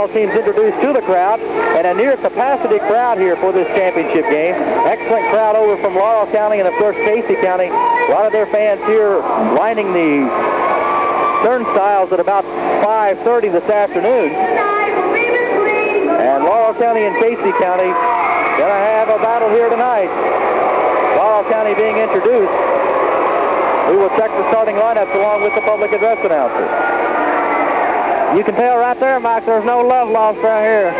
basketball teams introduced to the crowd, and a near capacity crowd here for this championship game. Excellent crowd over from Laurel County and, of course, Casey County. A lot of their fans here lining the turnstiles at about 5:30 this afternoon. And Laurel County and Casey County going to have a battle here tonight. Laurel County being introduced. We will check the starting lineups along with the public address announcer. You can tell right there, Mike, there's no love lost right here.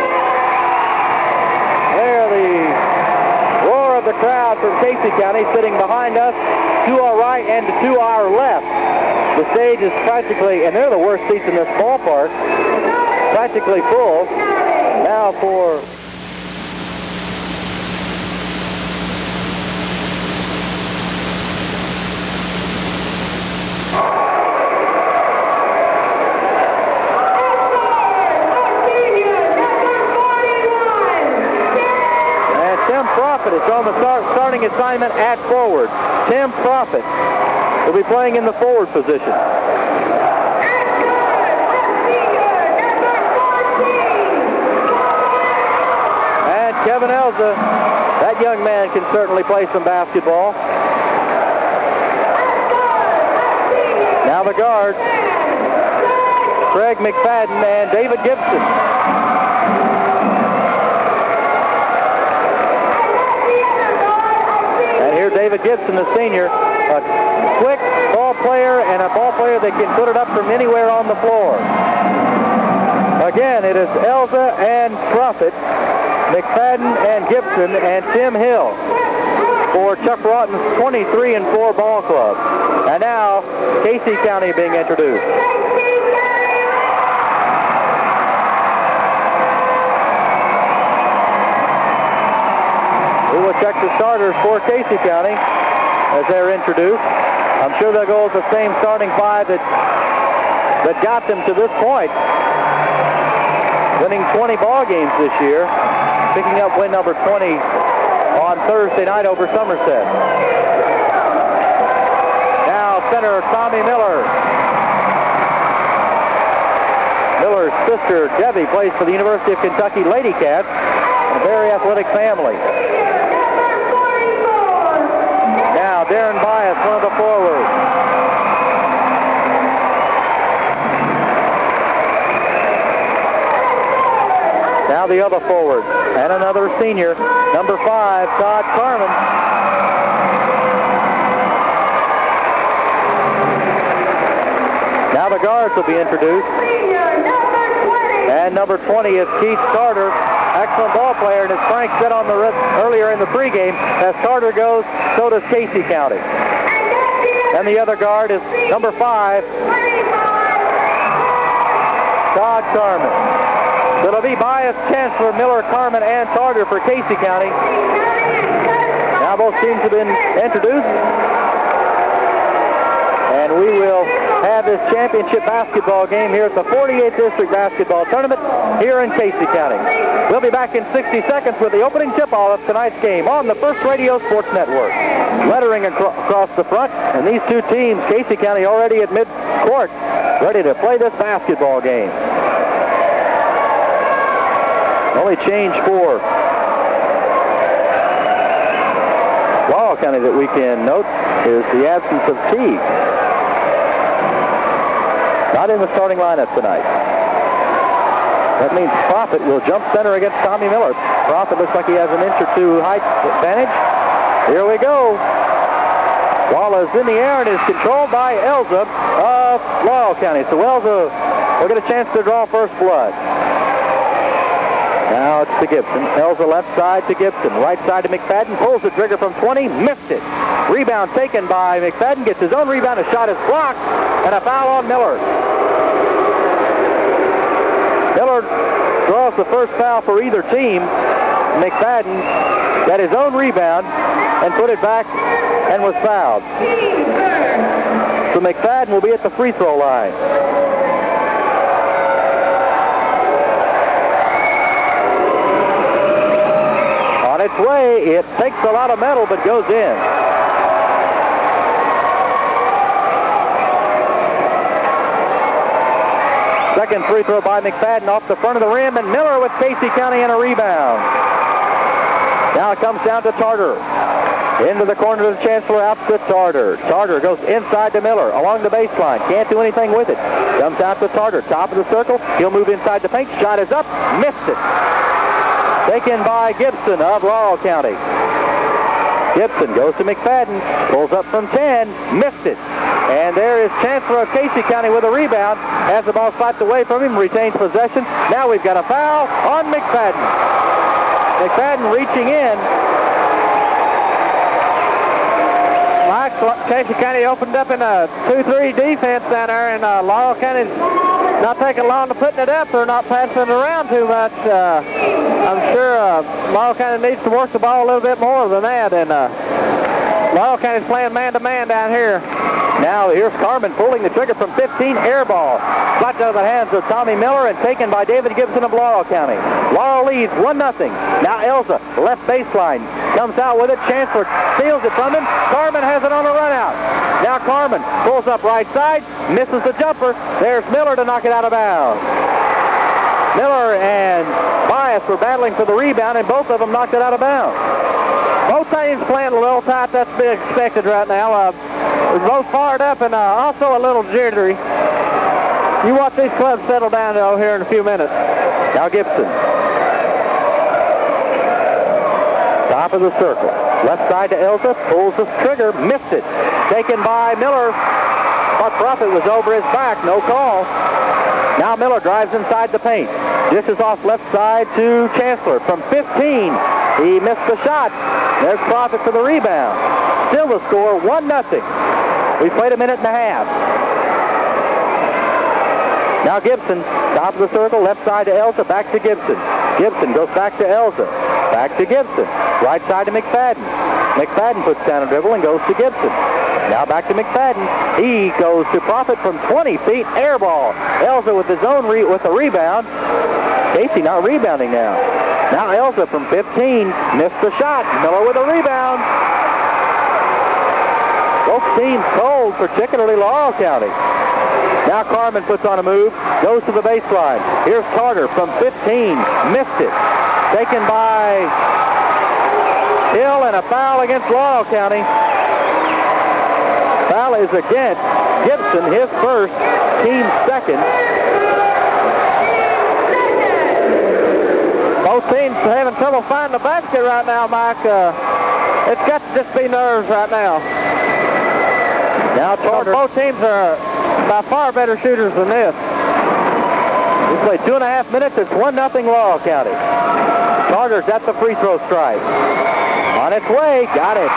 There, the roar of the crowd from Casey County sitting behind us, to our right and to our left. The stage is practically, and they're the worst seats in this ballpark, practically full. Now for... is on the starting assignment at forward. Tim Profit will be playing in the forward position. And Kevin Elza, that young man can certainly play some basketball. Now the guards, Craig McFadden and David Gibson. David Gibson, the senior, a quick ball player and a ball player that can put it up from anywhere on the floor. Again, it is Elza and Profit, McFadden and Gibson, and Tim Hill for Chuck Roughton's 23-4 ball club. And now, Casey County being introduced. We will check the starters for Casey County as they're introduced. I'm sure they'll go with the same starting five that got them to this point, winning 20 ball games this year, picking up win number 20 on Thursday night over Somerset. Now center Tommy Miller. Miller's sister Debbie plays for the University of Kentucky Lady Cats, a very athletic family. Now Darren Bias, one of the forwards. Now the other forward, and another senior, number 5, Todd Carmen. Now the guards will be introduced. And number 20 is Keith Carter. Excellent ball player, and as Frank said on the earlier in the pregame, as Carter goes, so does Casey County. And the other guard is number 5, Todd Carmen. So it'll be Bias, Chancellor, Miller, Carmen, and Carter for Casey County. Now both teams have been introduced, and we will have this championship basketball game here at the 48th District Basketball Tournament here in Casey County. We'll be back in 60 seconds with the opening tip-off of tonight's game on the First Radio Sports Network. Lettering across the front, and these two teams, Casey County already at mid-court, ready to play this basketball game. The only change for Laurel County that we can note is the absence of Teague. Not in the starting lineup tonight. That means Profit will jump center against Tommy Miller. Profit looks like he has an inch or two height advantage. Here we go. Ball is in the air and is controlled by Elza of Laurel County. So Elza will get a chance to draw first blood. Now it's to Gibson. Elza left side to Gibson. Right side to McFadden. Pulls the trigger from 20. Missed it. Rebound taken by McFadden. Gets his own rebound. A shot is blocked. And a foul on Miller. Miller draws the first foul for either team. McFadden got his own rebound and put it back and was fouled. So McFadden will be at the free throw line. On its way, it takes a lot of metal but goes in. Second free throw by McFadden off the front of the rim, and Miller with Casey County and a rebound. Now it comes down to Tarter. Into the corner of the Chancellor, out to Tarter. Tarter goes inside to Miller, along the baseline. Can't do anything with it. Comes out to Tarter, top of the circle. He'll move inside the paint. Shot is up, missed it. Taken by Gibson of Laurel County. Gibson goes to McFadden, pulls up from 10, missed it. And there is Chancellor of Casey County with a rebound. Has the ball slapped away from him, retains possession. Now we've got a foul on McFadden. McFadden reaching in. Casey County opened up in a 2-3 defense down there, and Laurel County's not taking long to putting it up. They're not passing it around too much. I'm sure Laurel County needs to work the ball a little bit more than that, and Laurel County's playing man-to-man down here. Now here's Carmen pulling the trigger from 15, air ball. Slapped out of the hands of Tommy Miller and taken by David Gibson of Laurel County. Laurel leads 1-0. Now Elza, left baseline, comes out with it. Chancellor steals it from him. Carmen has it on a run out. Now Carmen pulls up right side, misses the jumper. There's Miller to knock it out of bounds. Miller and Bias were battling for the rebound, and both of them knocked it out of bounds. Both teams playing a little tight. That's to be expected right now. We're both fired up and also a little jittery. You watch these clubs settle down though here in a few minutes. Now Gibson. Top of the circle. Left side to Elza. Pulls the trigger. Missed it. Taken by Miller. But Profit was over his back. No call. Now Miller drives inside the paint. Dishes off left side to Chancellor from 15. He missed the shot. There's Profit for the rebound. Still the score, 1-0. We played a minute and a half. Now Gibson, top of the circle, left side to Elza, back to Gibson. Gibson goes back to Elza, back to Gibson. Right side to McFadden. McFadden puts down a dribble and goes to Gibson. Now back to McFadden. He goes to Profit from 20 feet, air ball. Elza with his own with a rebound. Casey not rebounding now. Now Elza from 15, missed the shot. Miller with a rebound. Both teams cold, particularly Laurel County. Now Carmen puts on a move, goes to the baseline. Here's Tarter from 15, missed it. Taken by Hill, and a foul against Laurel County. Foul is against Gibson, his first, team second. Both teams are having trouble finding the basket right now, Mike. It's got to just be nerves right now. Now Tarter. Both teams are by far better shooters than this. We played 2.5 minutes. It's 1-0 Laurel County. Tarter's at the free throw stripe. On its way. Got it.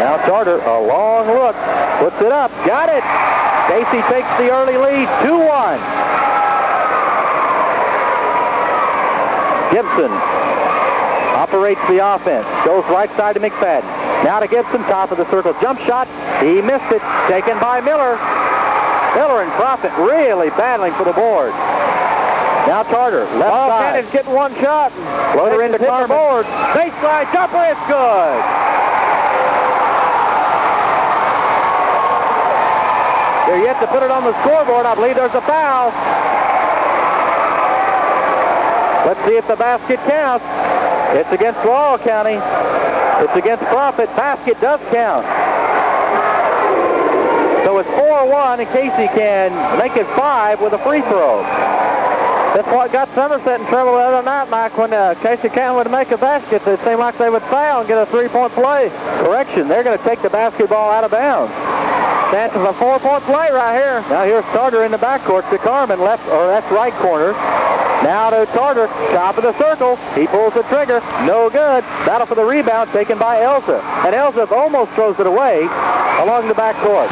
Now Tarter, a long look. Puts it up. Got it. Casey takes the early lead. 2-1. Gibson operates the offense. Goes right side to McFadden. Now to Gibson, top of the circle jump shot. He missed it. Taken by Miller. Miller and Profit really battling for the board. Now Tarter, left side. Kenned's getting one shot. Floater into Carmen. Board. Baseline jumper, it's good. They're yet to put it on the scoreboard. I believe there's a foul. Let's see if the basket counts. It's against Laurel County. It's against Profit. Basket does count. So it's 4-1, and Casey can make it 5 with a free throw. That's what got Somerset in trouble the other night, Mike, when Casey County would make a basket. It seemed like they would foul and get a three-point play. Correction, they're going to take the basketball out of bounds. Chance of a 4-point play right here. Now here's Tarter in the backcourt to Carmen, left, or that's right corner. Now to Tarter, top of the circle. He pulls the trigger. No good. Battle for the rebound taken by Elza. And Elza almost throws it away along the backcourt.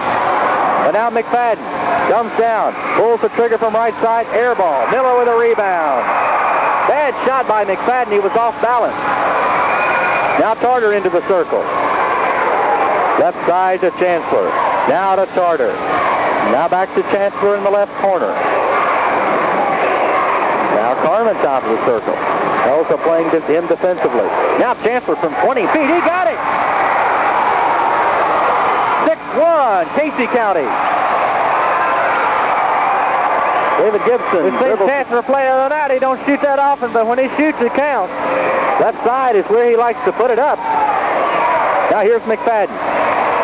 And now McFadden comes down, pulls the trigger from right side, air ball. Miller with a rebound. Bad shot by McFadden. He was off balance. Now Tarter into the circle. Left side to Chancellor. Now to Tarter. Now back to Chancellor in the left corner. Now Carmen top of the circle. Also playing him defensively. Now Chancellor from 20 feet. He got it! 6-1, Casey County. David Gibson. We've seen Chancellor play the other night. He don't shoot that often, but when he shoots, it counts. Left side is where he likes to put it up. Now here's McFadden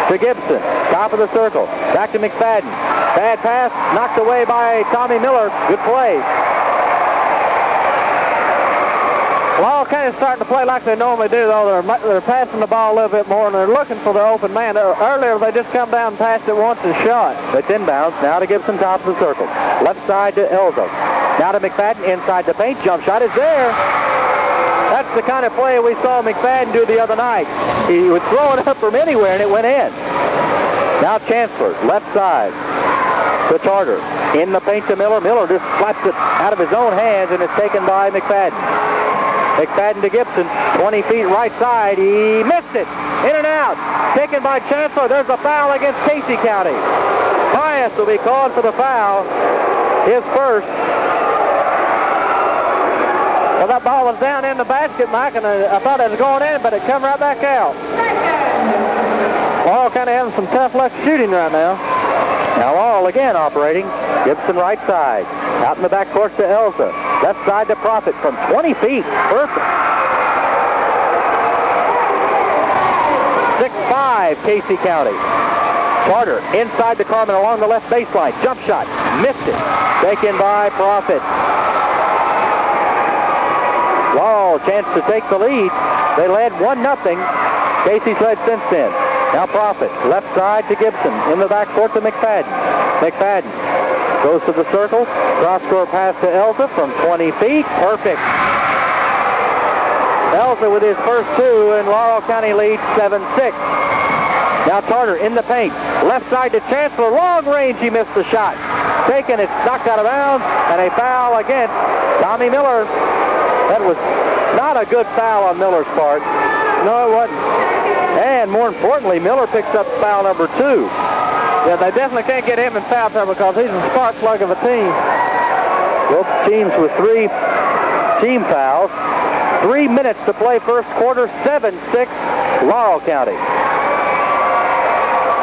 to Gibson. Top of the circle. Back to McFadden. Bad pass. Knocked away by Tommy Miller. Good play. Laurel County's starting to play like they normally do, though. They're passing the ball a little bit more, and they're looking for the open man. Earlier, they just come down and passed it once and shot. It's inbounds. Now to Gibson, top of the circle. Left side to Elzo. Now to McFadden, inside the paint. Jump shot is there. That's the kind of play we saw McFadden do the other night. He would throw it up from anywhere, and it went in. Now Chancellor, left side to Charter. In the paint to Miller. Miller just slaps it out of his own hands, and it's taken by McFadden. McFadden to Gibson, 20 feet right side. He missed it. In and out. Taken by Chancellor. There's a foul against Casey County. Pius will be called for the foul. His first. Well, that ball was down in the basket, Mike, and I thought it was going in, but it come right back out. Laurel kind of having some tough luck shooting right now. Now Laurel again operating. Gibson right side. Out in the back court to Elsa. Left side to Profit from 20 feet. Perfect. 6-5, Casey County. Carter inside to Carmen along the left baseline. Jump shot. Missed it. Taken by Profit. Laurel chance to take the lead. They led 1-0. Casey's led since then. Now Profit. Left side to Gibson. In the back court to McFadden. McFadden goes to the circle. Cross-court pass to Elza from 20 feet. Perfect. Elza with his first two, and Laurel County leads 7-6. Now Carter in the paint. Left side to Chancellor. Long range, he missed the shot. Taken, it's knocked out of bounds, and a foul against Tommy Miller. That was not a good foul on Miller's part. No, it wasn't. And more importantly, Miller picks up foul number 2. Yeah, they definitely can't get him in foul trouble because he's a spark plug of a team. Both teams with 3 team fouls. 3 minutes to play first quarter. 7-6, Laurel County.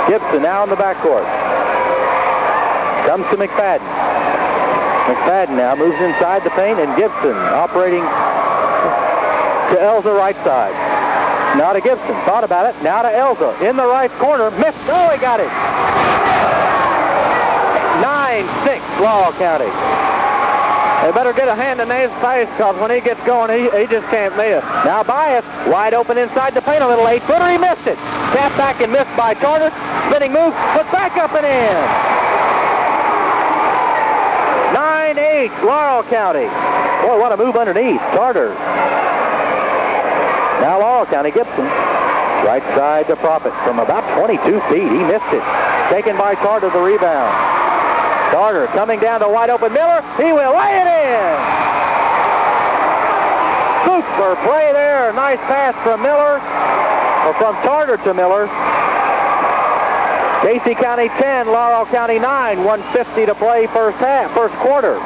Gibson now in the backcourt. Comes to McFadden. McFadden now moves inside the paint, and Gibson operating to Elza right side. Now to Gibson. Thought about it. Now to Elza. In the right corner. Missed. Oh, he got it. 9-6, Laurel County. They better get a hand in his face because when he gets going, he just can't miss. Now Bias, wide open inside the paint, a little 8-footer, he missed it. Tap back and missed by Charter. Spinning move, put back up and in. 9-8, Laurel County. Boy, what a move underneath. Charter. Now Laurel County, Gibson. Right side to Profit from about 22 feet. He missed it. Taken by Charter, the rebound. Charter coming down to wide open Miller. He will lay it in. Super play there. Nice pass from Miller, or from Charter to Miller. Casey County 10, Laurel County 9. 1:50 to play first quarter.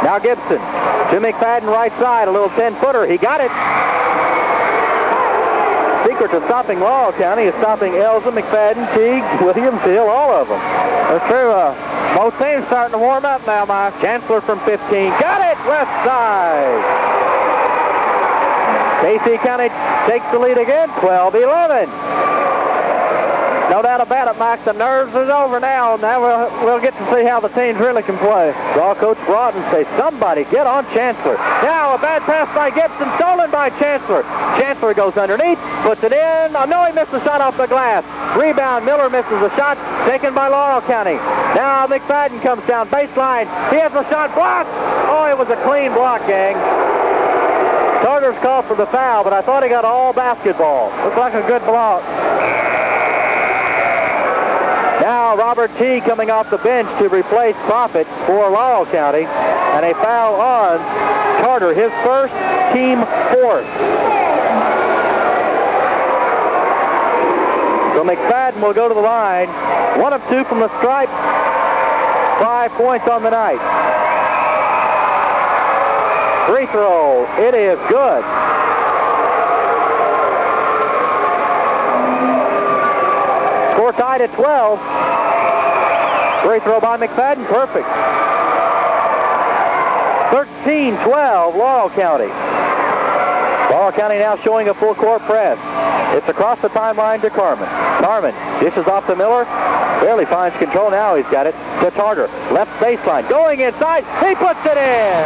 Now Gibson to McFadden right side. A little 10-footer. He got it. Secret to stopping Laurel County is stopping Elza, McFadden, Teague, Williams, Hill, all of them. That's true. Both teams starting to warm up now, Mike. Chancellor from 15. Got it! Left side. Casey County takes the lead again. 12-11. No doubt about it, Mike. The nerves is over now. Now we'll get to see how the teams really can play. Saw Coach Broughton say, somebody get on Chancellor. Now a bad pass by Gibson, stolen by Chancellor. Chancellor goes underneath, puts it in. No, he missed the shot off the glass. Rebound, Miller misses the shot, taken by Laurel County. Now McFadden comes down baseline. He has the shot blocked. Oh, it was a clean block, gang. Carter's called for the foul, but I thought he got all basketball. Looked like a good block. Now Robert T. coming off the bench to replace Profit for Laurel County. And a foul on Carter, his first, team fourth. So McFadden will go to the line. 1 of 2 from the stripe. 5 points on the night. Free throw. It is good. Score tied at 12. Free throw by McFadden. Perfect. 13-12, Laurel County. Laurel County now showing a full court press. It's across the timeline to Carmen. Carmen dishes off to Miller. Barely finds control now. He's got it to Tarter. Left baseline. Going inside. He puts it in.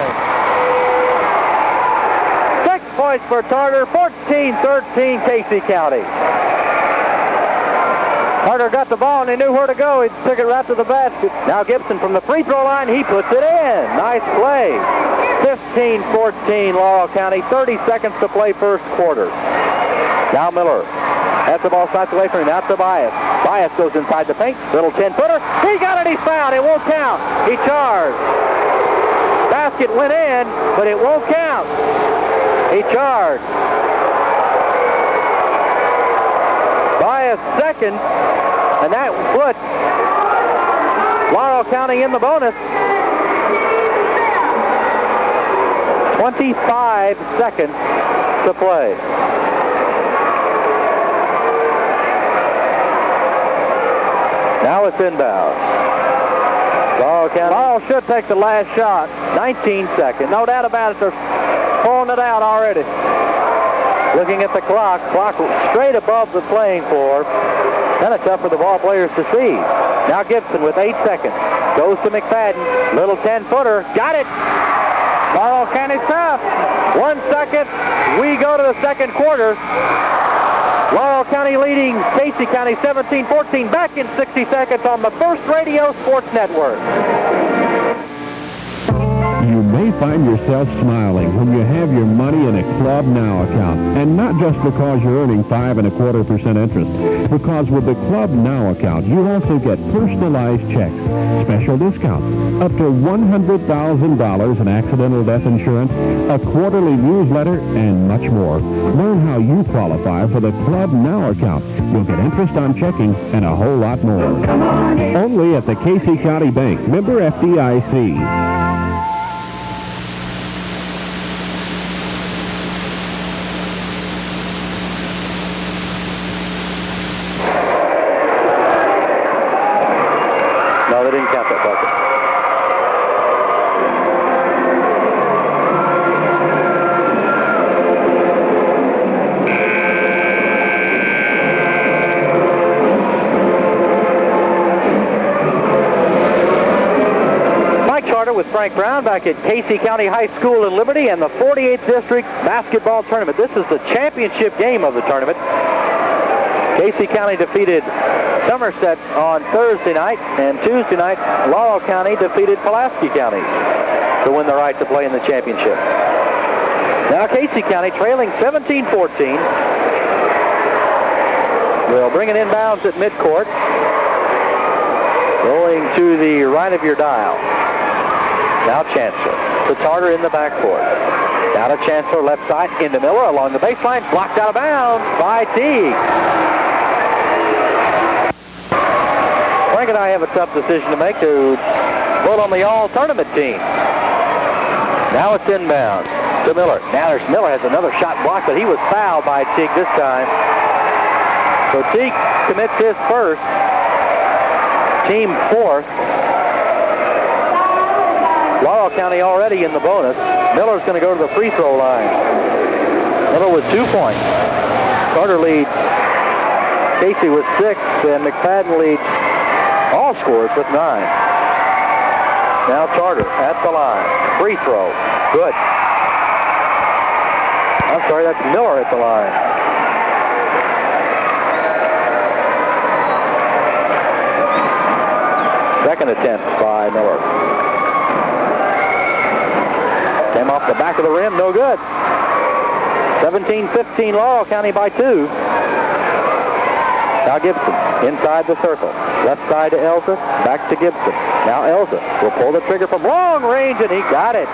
6 points for Tarter. 14-13 Casey County. Tarter got the ball and he knew where to go. He took it right to the basket. Now Gibson from the free throw line. He puts it in. Nice play. 15-14 Laurel County. 30 seconds to play first quarter. Now Miller. That's the ball sniped away from him. Out to Bias. Bias goes inside the paint. Little 10-footer. He got it. He's fouled. It won't count. He charged. Basket went in, but it won't count. He charged. Bias second, and that puts Laurel County in the bonus. 25 seconds to play. Now it's inbound. Laurel County. Laurel should take the last shot. 19 seconds. No doubt about it. They're pulling it out already. Looking at the clock straight above the playing floor. Kind of tough for the ball players to see. Now Gibson with 8 seconds. Goes to McFadden. Little 10-footer. Got it. Laurel County tough. 1 second. We go to the second quarter. Laurel County leading Casey County 17-14. Back in 60 seconds on the First Radio Sports Network. You may find yourself smiling when you have your money in a Club Now account. And not just because you're earning 5.25% interest. Because with the Club Now account, you also get personalized checks, special discounts, up to $100,000 in accidental death insurance, a quarterly newsletter, and much more. Learn how you qualify for the Club Now account. You'll get interest on checking and a whole lot more. Only at the Casey County Bank. Member FDIC. With Frank Brown back at Casey County High School in Liberty and the 48th District Basketball Tournament. This is the championship game of the tournament. Casey County defeated Somerset on Thursday night, and Tuesday night, Laurel County defeated Pulaski County to win the right to play in the championship. Now Casey County trailing 17-14. Will bring it inbounds at midcourt. Going to the right of your dial. Now Chancellor to Tarter in the backcourt. Now to Chancellor left side into Miller along the baseline. Blocked out of bounds by Teague. Frank and I have a tough decision to make to vote on the all-tournament team. Now it's inbound to Miller. Now there's Miller has another shot blocked, but he was fouled by Teague this time. So Teague commits his first. Team fourth. Laurel County already in the bonus. Miller's going to go to the free throw line. Miller with 2 points. Carter leads Casey with 6, and McFadden leads all scores with 9. Now Charter at the line. Free throw. Good. I'm sorry, that's Miller at the line. Second attempt by Miller. Came off the back of the rim, no good. 17-15 Laurel County by 2. Now Gibson inside the circle. Left side to Elza, back to Gibson. Now Elza will pull the trigger from long range, and he got it.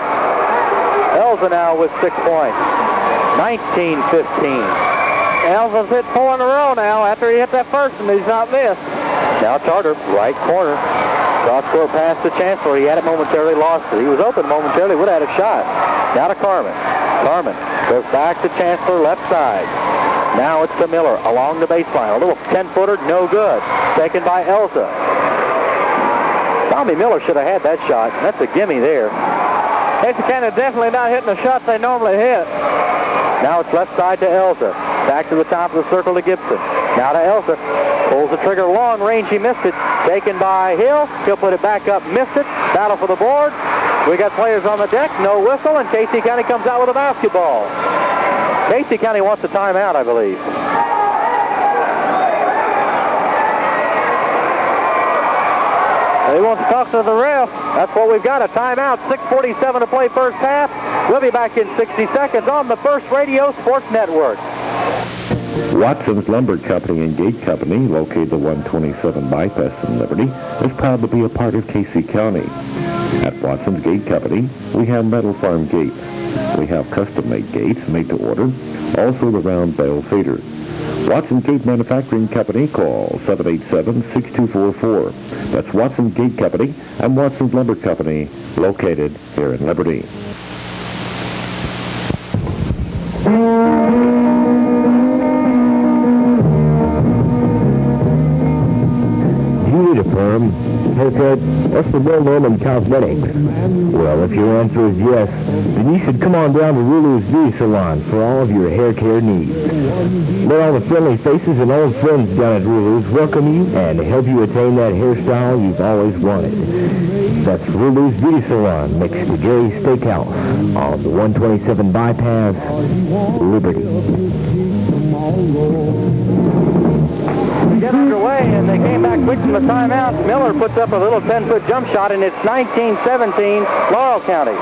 Elza now with 6 points. 19-15. Elza's hit 4 in a row now after he hit that first one. He's not missed. Now Tarter, right corner. Cross-court pass to Chancellor. He had it momentarily, lost it. He was open momentarily, would have had a shot. Now to Carmen. Carmen goes back to Chancellor, left side. Now it's to Miller along the baseline. A little 10-footer, no good. Taken by Elsa. Tommy Miller should have had that shot. That's a gimme there. Casey County definitely not hitting the shots they normally hit. Now it's left side to Elsa. Back to the top of the circle to Gibson. Now to Elsa. Pulls the trigger long range. He missed it. Taken by Hill. He'll put it back up. Missed it. Battle for the board. We got players on the deck. No whistle. And Casey County comes out with a basketball. Casey County wants a timeout, I believe. He wants to talk to the ref. That's what we've got, a timeout. 6:47 to play first half. We'll be back in 60 seconds on the First Radio Sports Network. Watson's Lumber Company and Gate Company, located at 127 Bypass in Liberty, is proud to be a part of Casey County. At Watson's Gate Company, we have metal farm gates. We have custom-made gates made to order, also the round bell feeder. Watson Gate Manufacturing Company, call 787-6244. That's Watson Gate Company and Watson's Lumber Company, located here in Liberty. You need a perm, haircut, or some well-known cosmetics? Well, if your answer is yes, then you should come on down to Rulu's Beauty Salon for all of your hair care needs. Let all the friendly faces and old friends down at Rulu's welcome you and help you attain that hairstyle you've always wanted. That's Rulu's Beauty Salon next to Jerry's Steakhouse on the 127 Bypass, Liberty. We get underway, and they came back quick from the timeout. Miller puts up a little 10-foot jump shot, and it's 19-17, Laurel County.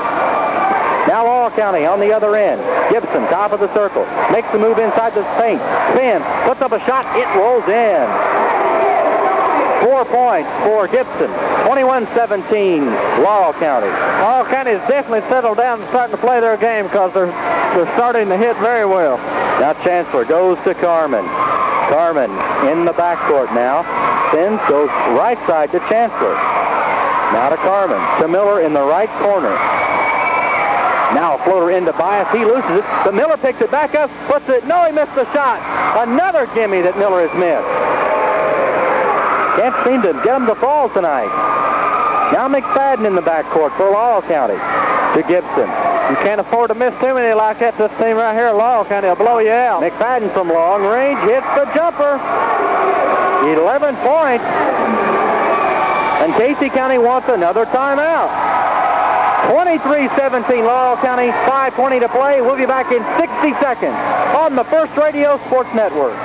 Now Laurel County on the other end. Gibson, top of the circle. Makes the move inside the paint. Spins, puts up a shot. It rolls in. 4 points for Gibson. 21-17, Laurel County. Laurel County has definitely settled down and starting to play their game because they're starting to hit very well. Now Chancellor goes to Carmen. Carmen in the backcourt now. Spins, goes right side to Chancellor. Now to Carmen. To Miller in the right corner. Now a floater into Bias. He loses it, but Miller picks it back up, puts it. No, he missed the shot. Another gimme that Miller has missed. Can't seem to get him to fall tonight. Now McFadden in the backcourt for Laurel County. To Gibson. You can't afford to miss too many like that. This team right here, Laurel County, will blow you out. McFadden from long range hits the jumper. 11 points. And Casey County wants another timeout. 23-17 Laurel County, 5:20 to play. We'll be back in 60 seconds on the First Radio Sports Network.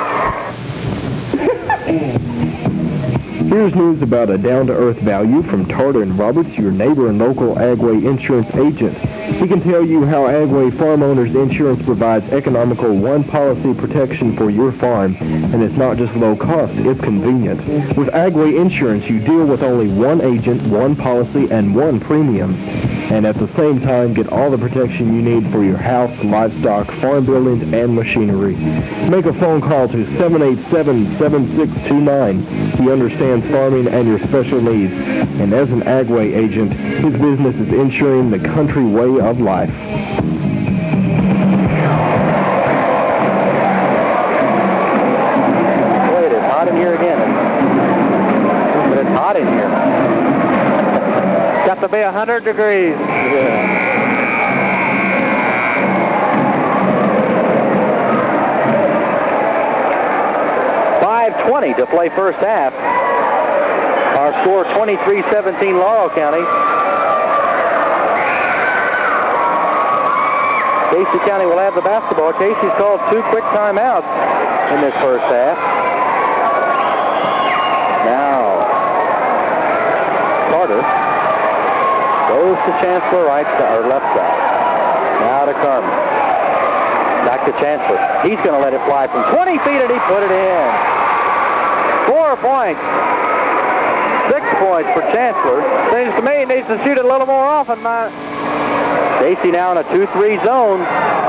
Here's news about a down-to-earth value from Tarter & Roberts, your neighbor and local Agway insurance agent. He can tell you how Agway Farm Owners Insurance provides economical one-policy protection for your farm, and it's not just low cost, it's convenient. With Agway Insurance, you deal with only one agent, one policy, and one premium. And at the same time, get all the protection you need for your house, livestock, farm buildings, and machinery. Make a phone call to 787-7629. He understands farming and your special needs. And as an Agway agent, his business is insuring the country way of life. Boy, it is hot in here again. But it's hot in here. Got to be 100 degrees. Yeah. .5:20 to play first half. Our score 23-17 Laurel County. Casey County will have the basketball. Casey's called 2 quick timeouts in this first half. Now, Carter goes to Chancellor right side, or left side. Now to Carmen. Back to Chancellor. He's going to let it fly from 20 feet, and he put it in. 4 points. 6 points for Chancellor. Seems to me he needs to shoot it a little more often, man. Casey now in a 2-3 zone.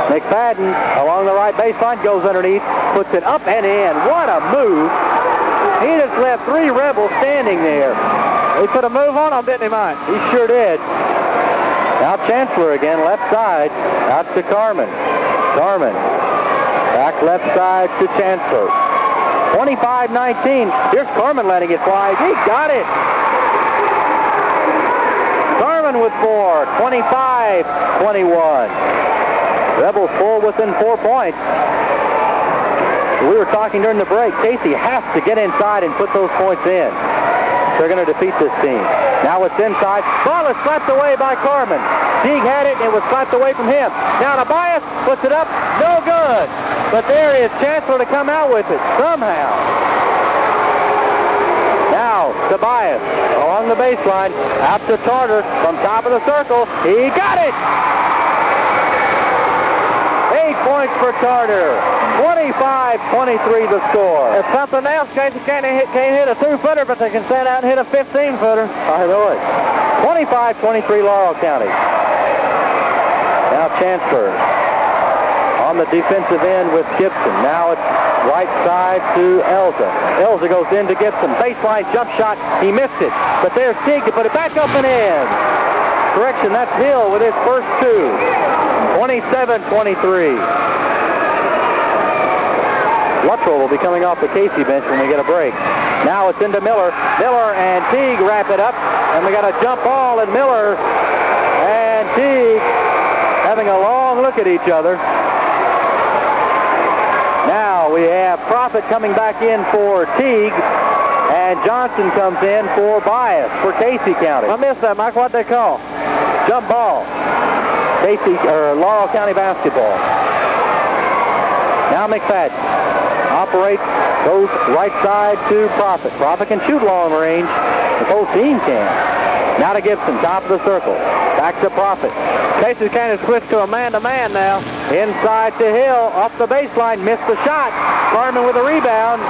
McFadden along the right baseline, goes underneath, puts it up and in. What a move. He just left 3 Rebels standing there. He put a move on him, didn't he, Mike? He sure did. Now Chancellor again, left side, out to Carmen. Carmen, back left side to Chancellor. 25-19. Here's Carmen letting it fly. He got it. Carmen with 4. 25-21. Rebels full within 4 points. We were talking during the break. Casey has to get inside and put those points in. They're going to defeat this team. Now it's inside. Ball is slapped away by Carmen. Teague had it, and it was slapped away from him. Now Tobias puts it up. No good. But there is Chancellor to come out with it somehow. Now Tobias along the baseline. Out to Tarter from top of the circle. He got it. 8 points for Tarter. 25-23 the score. If something else, Casey can't hit a 2-footer, but they can stand out and hit a 15-footer. I know it. 25-23 Laurel County. Now Chancellor on the defensive end with Gibson. Now it's right side to Elza. Elza goes in to Gibson. Baseline jump shot. He missed it. But there's Teague to put it back up and in. Correction, that's Hill with his first 2. 27-23. Luttrell will be coming off the Casey bench when we get a break. Now it's into Miller. Miller and Teague wrap it up. And we got a jump ball, and Miller and Teague having a long look at each other. Now we have Profit coming back in for Teague, and Johnson comes in for Bias for Casey County. I missed that, Mike. What'd they call? Jump ball. Laurel County basketball. Now McFadden operates, goes right side to Profit. Profit can shoot long range. The whole team can. Now to Gibson, top of the circle. Back to Profit. Casey County switched to a man-to-man now. Inside to Hill, off the baseline, missed the shot. Carmen with a rebound.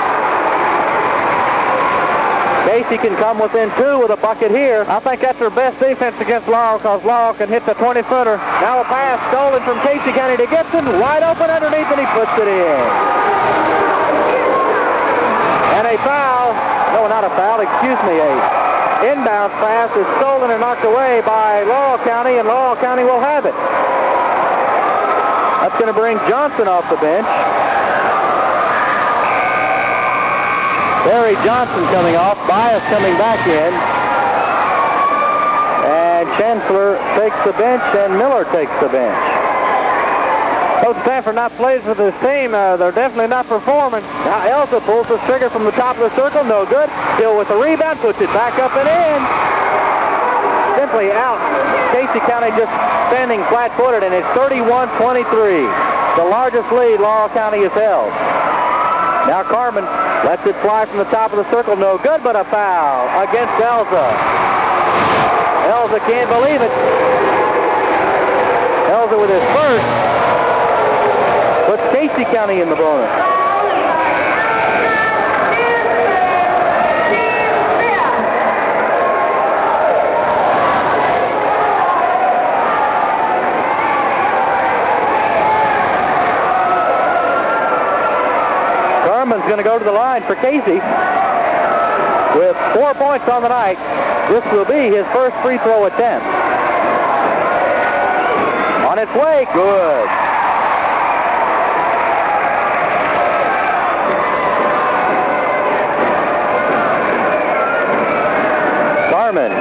Casey can come within 2 with a bucket here. I think that's their best defense against Laurel, because Laurel can hit the 20-footer. Now a pass stolen from Casey County to Gibson. Wide open underneath, and he puts it in. And a foul. No, not a foul. Excuse me. A inbound pass is stolen and knocked away by Laurel County, and Laurel County will have it. That's going to bring Johnson off the bench. Barry Johnson coming off, Bias coming back in. And Chancellor takes the bench, and Miller takes the bench. Coach Stanford not pleased with his team. They're definitely not performing. Now Elsa pulls the trigger from the top of the circle, no good. Still with the rebound, puts it back up and in. Simply out. Casey County just standing flat-footed, and it's 31-23. The largest lead Laurel County has held. Now Carmen lets it fly from the top of the circle. No good, but a foul against Elza. Elza can't believe it. Elza with his first puts Casey County in the bonus. Carmen's going to go to the line for Casey with 4 points on the night. This will be his first free throw attempt. On its way, good. Carmen,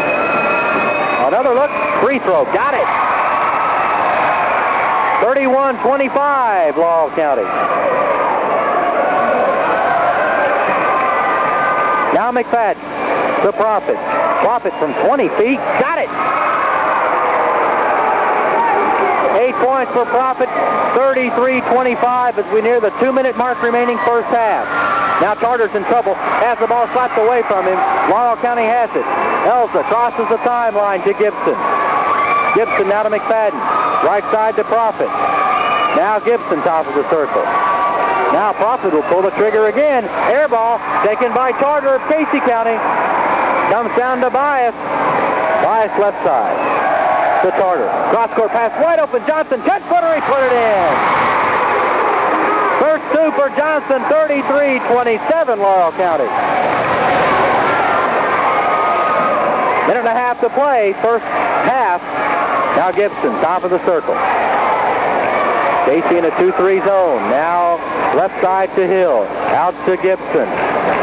another look, free throw, got it. 31-25, Laurel County. Now McFadden, the Profit. Profit from 20 feet, got it. 8 points for Profit, 33-25 as we near the 2-minute mark remaining first half. Now Tarter's in trouble, has the ball slapped away from him. Laurel County has it. Elsa crosses the timeline to Gibson. Gibson now to McFadden. Right side to Profit. Now Gibson top of the circle. Now Profit will pull the trigger again. Air ball taken by Tarter of Casey County. Comes down to Bias. Bias left side to Tarter. Cross-court pass wide open. Johnson, 10-footer, he put it in. First 2 for Johnson, 33-27 Laurel County. Minute and a half to play, first half. Now Gibson, top of the circle. Casey in a 2-3 zone. Now left side to Hill. Out to Gibson.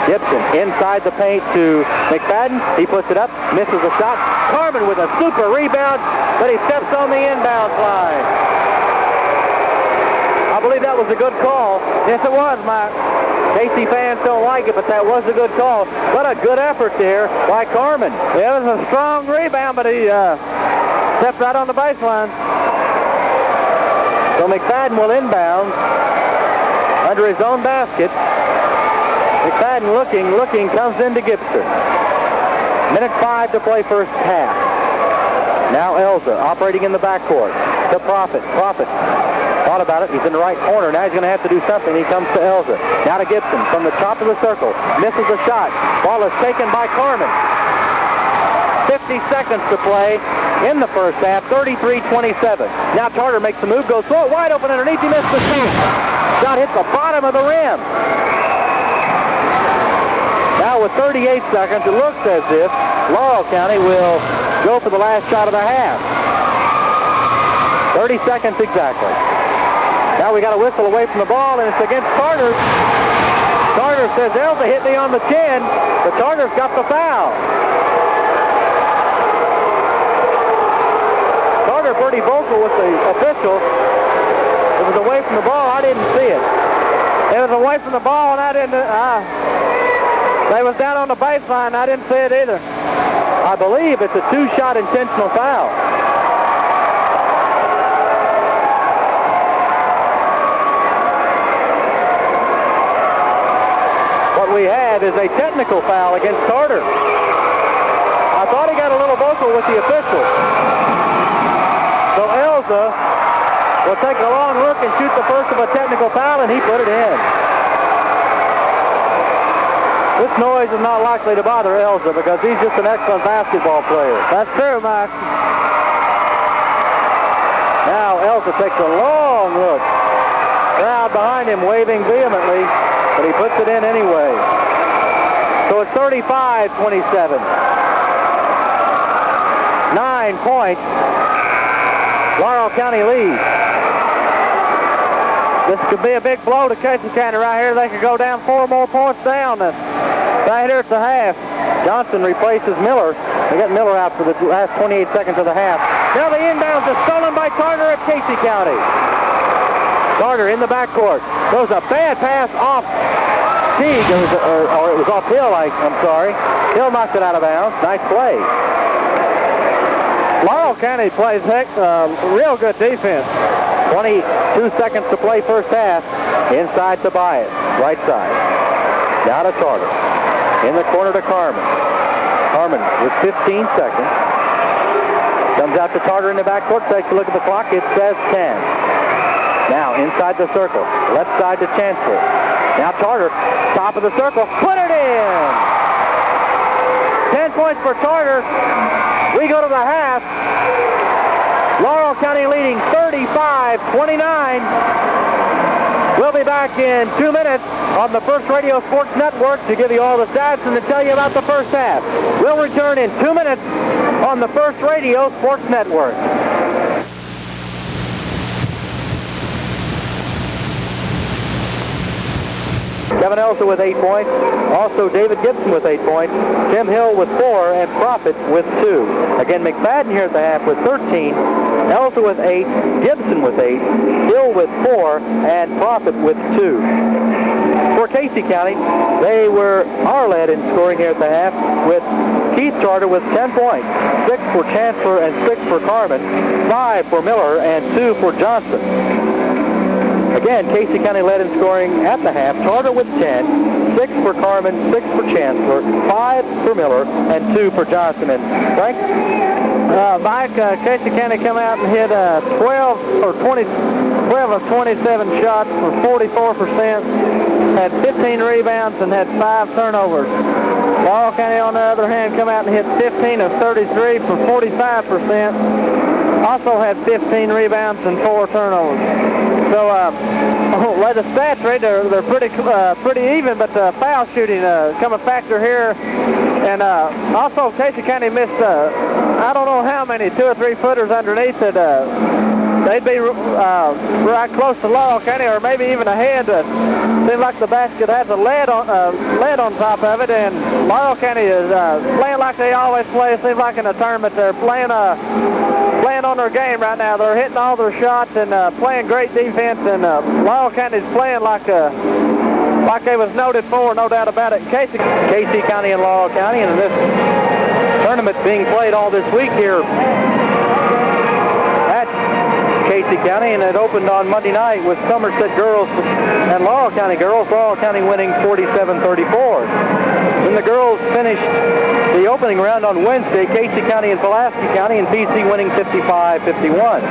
Gibson inside the paint to McFadden. He puts it up, misses a shot. Carmen with a super rebound, but he steps on the inbound line. I believe that was a good call. Yes, it was, Mike. Casey fans don't like it, but that was a good call. What a good effort there by Carmen. It was a strong rebound, but he stepped right on the baseline. So McFadden will inbound under his own basket. McFadden looking, comes into Gibson. Minute 5 to play first half. Now Elza operating in the backcourt. To Profit. Thought about it. He's in the right corner. Now he's going to have to do something. He comes to Elza. Now to Gibson from the top of the circle. Misses a shot. Ball is taken by Carmen. 50 seconds to play in the first half. 33-27. Now Tarter makes the move. Goes slow. Wide open underneath. He missed the shot. Shot hit the bottom of the rim. Now with 38 seconds, it looks as if Laurel County will go for the last shot of the half. 30 seconds exactly. Now we got a whistle away from the ball, and it's against Tarter. Tarter says, Elza hit me on the chin, but Tarter's got the foul. Tarter pretty vocal with the official. It was away from the ball. I didn't see it. It was away from the ball, and I didn't... They was down on the baseline. I didn't see it either. I believe it's a 2-shot intentional foul. What we have is a technical foul against Tarter. I thought he got a little vocal with the official. So Elza will take a long look and shoot the first of a technical foul, and he put it in. This noise is not likely to bother Elza because he's just an excellent basketball player. That's true, Mike. Now Elza takes a long look. Crowd behind him waving vehemently, but he puts it in anyway. So it's 35-27. 9 points. Laurel County leads. This could be a big blow to Casey County right here. They could go down 4 more points down. Right here at the half. Johnson replaces Miller. They got Miller out for the last 28 seconds of the half. Now the inbounds is stolen by Tarter at Casey County. Tarter in the backcourt. Throws a bad pass off Teague, or it was off Hill, I'm sorry. Hill knocked it out of bounds. Nice play. Laurel County plays real good defense. 22 seconds to play first half. Inside to Bias. Right side. Down to Tarter. In the corner to Carmen. Carmen with 15 seconds. Comes out to Tarter in the backcourt. Takes a look at the clock. It says 10. Now inside the circle. Left side to Chancellor. Now Tarter, top of the circle. Put it in! 10 points for Tarter. We go to the half. Laurel County leading 35-29. We'll be back in 2 minutes on the First Radio Sports Network to give you all the stats and to tell you about the first half. We'll return in 2 minutes on the First Radio Sports Network. Kevin Elza with 8 points. Also David Gibson with 8 points. Tim Hill with 4 and Profit with 2. Again, McFadden here at the half with 13. Elza with 8. Gibson with 8. Hill with 4 and Profit with 2. For Casey County, they were our lead in scoring here at the half with Keith Tarter with 10 points. 6 for Chancellor and 6 for Carmen. 5 for Miller and 2 for Johnson. Again, Casey County led in scoring at the half. Tarter with 10, 6 for Carmen, 6 for Chancellor, 5 for Miller, and 2 for Johnson. And Frank? Mike, Casey County come out and hit 12 of 27 shots for 44%, had 15 rebounds, and had 5 turnovers. Laurel County, on the other hand, come out and hit 15 of 33 for 45%. Also had 15 rebounds and 4 turnovers. So Well, the stats, right, they're pretty even, but foul shooting come a factor here. And also, Casey County missed, I don't know how many, 2 or 3 footers underneath it. They'd be right close to Laurel County, or maybe even ahead. Seems like the basket has a lead on top of it, and Laurel County is playing like they always play. It seems like in a tournament they're playing on their game right now. They're hitting all their shots and playing great defense, and Laurel County's playing like they was noted for, no doubt about it. Casey County and Laurel County, and this tournament being played all this week here at Casey County, and it opened on Monday night with Somerset girls and Laurel County girls. Laurel County winning 47-34. Then the girls finished the opening round on Wednesday. Casey County and Pulaski County, and PC winning 55-51.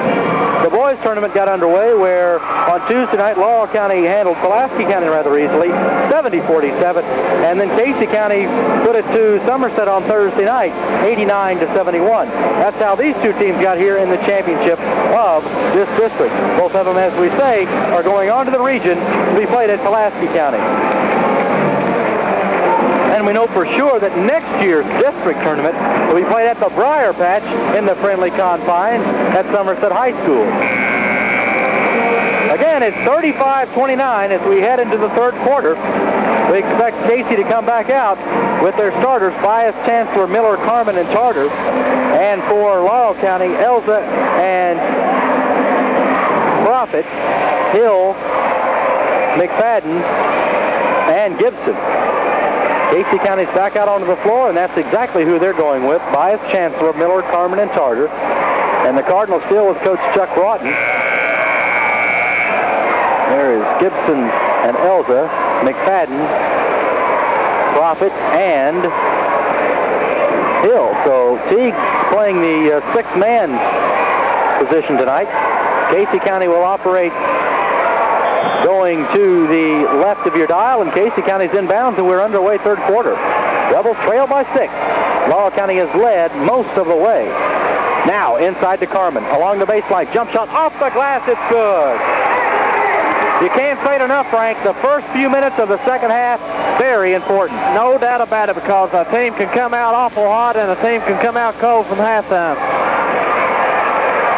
The boys tournament got underway where on Tuesday night Laurel County handled Pulaski County rather easily, 70-47, and then Casey County put it to Somerset on Thursday night, 89-71. That's how these two teams got here in the championship of this district. Both of them, as we say, are going on to the region to be played at Pulaski County. And we know for sure that next year's district tournament will be played at the Briar Patch in the friendly confines at Somerset High School. Again, it's 35-29 as we head into the third quarter. We expect Casey to come back out with their starters, Bias, Chancellor, Miller, Carmen, and Charter. And for Laurel County, Elza and Profit, Hill, McFadden, and Gibson. Casey County's back out onto the floor, and that's exactly who they're going with. Bias, Chancellor, Miller, Carmen, and Charter. And the Cardinals still with Coach Chuck Broughton. There is Gibson and Elza, McFadden, Profit, and Hill. So Teague's playing the six-man position tonight. Casey County will operate going to the left of your dial, and Casey County's inbounds, and we're underway third quarter. Rebels trail by 6. Laurel County has led most of the way. Now inside to Carmen, along the baseline, jump shot off the glass, it's good. You can't say it enough, Frank. The first few minutes of the second half, very important. No doubt about it, because a team can come out awful hot and a team can come out cold from halftime.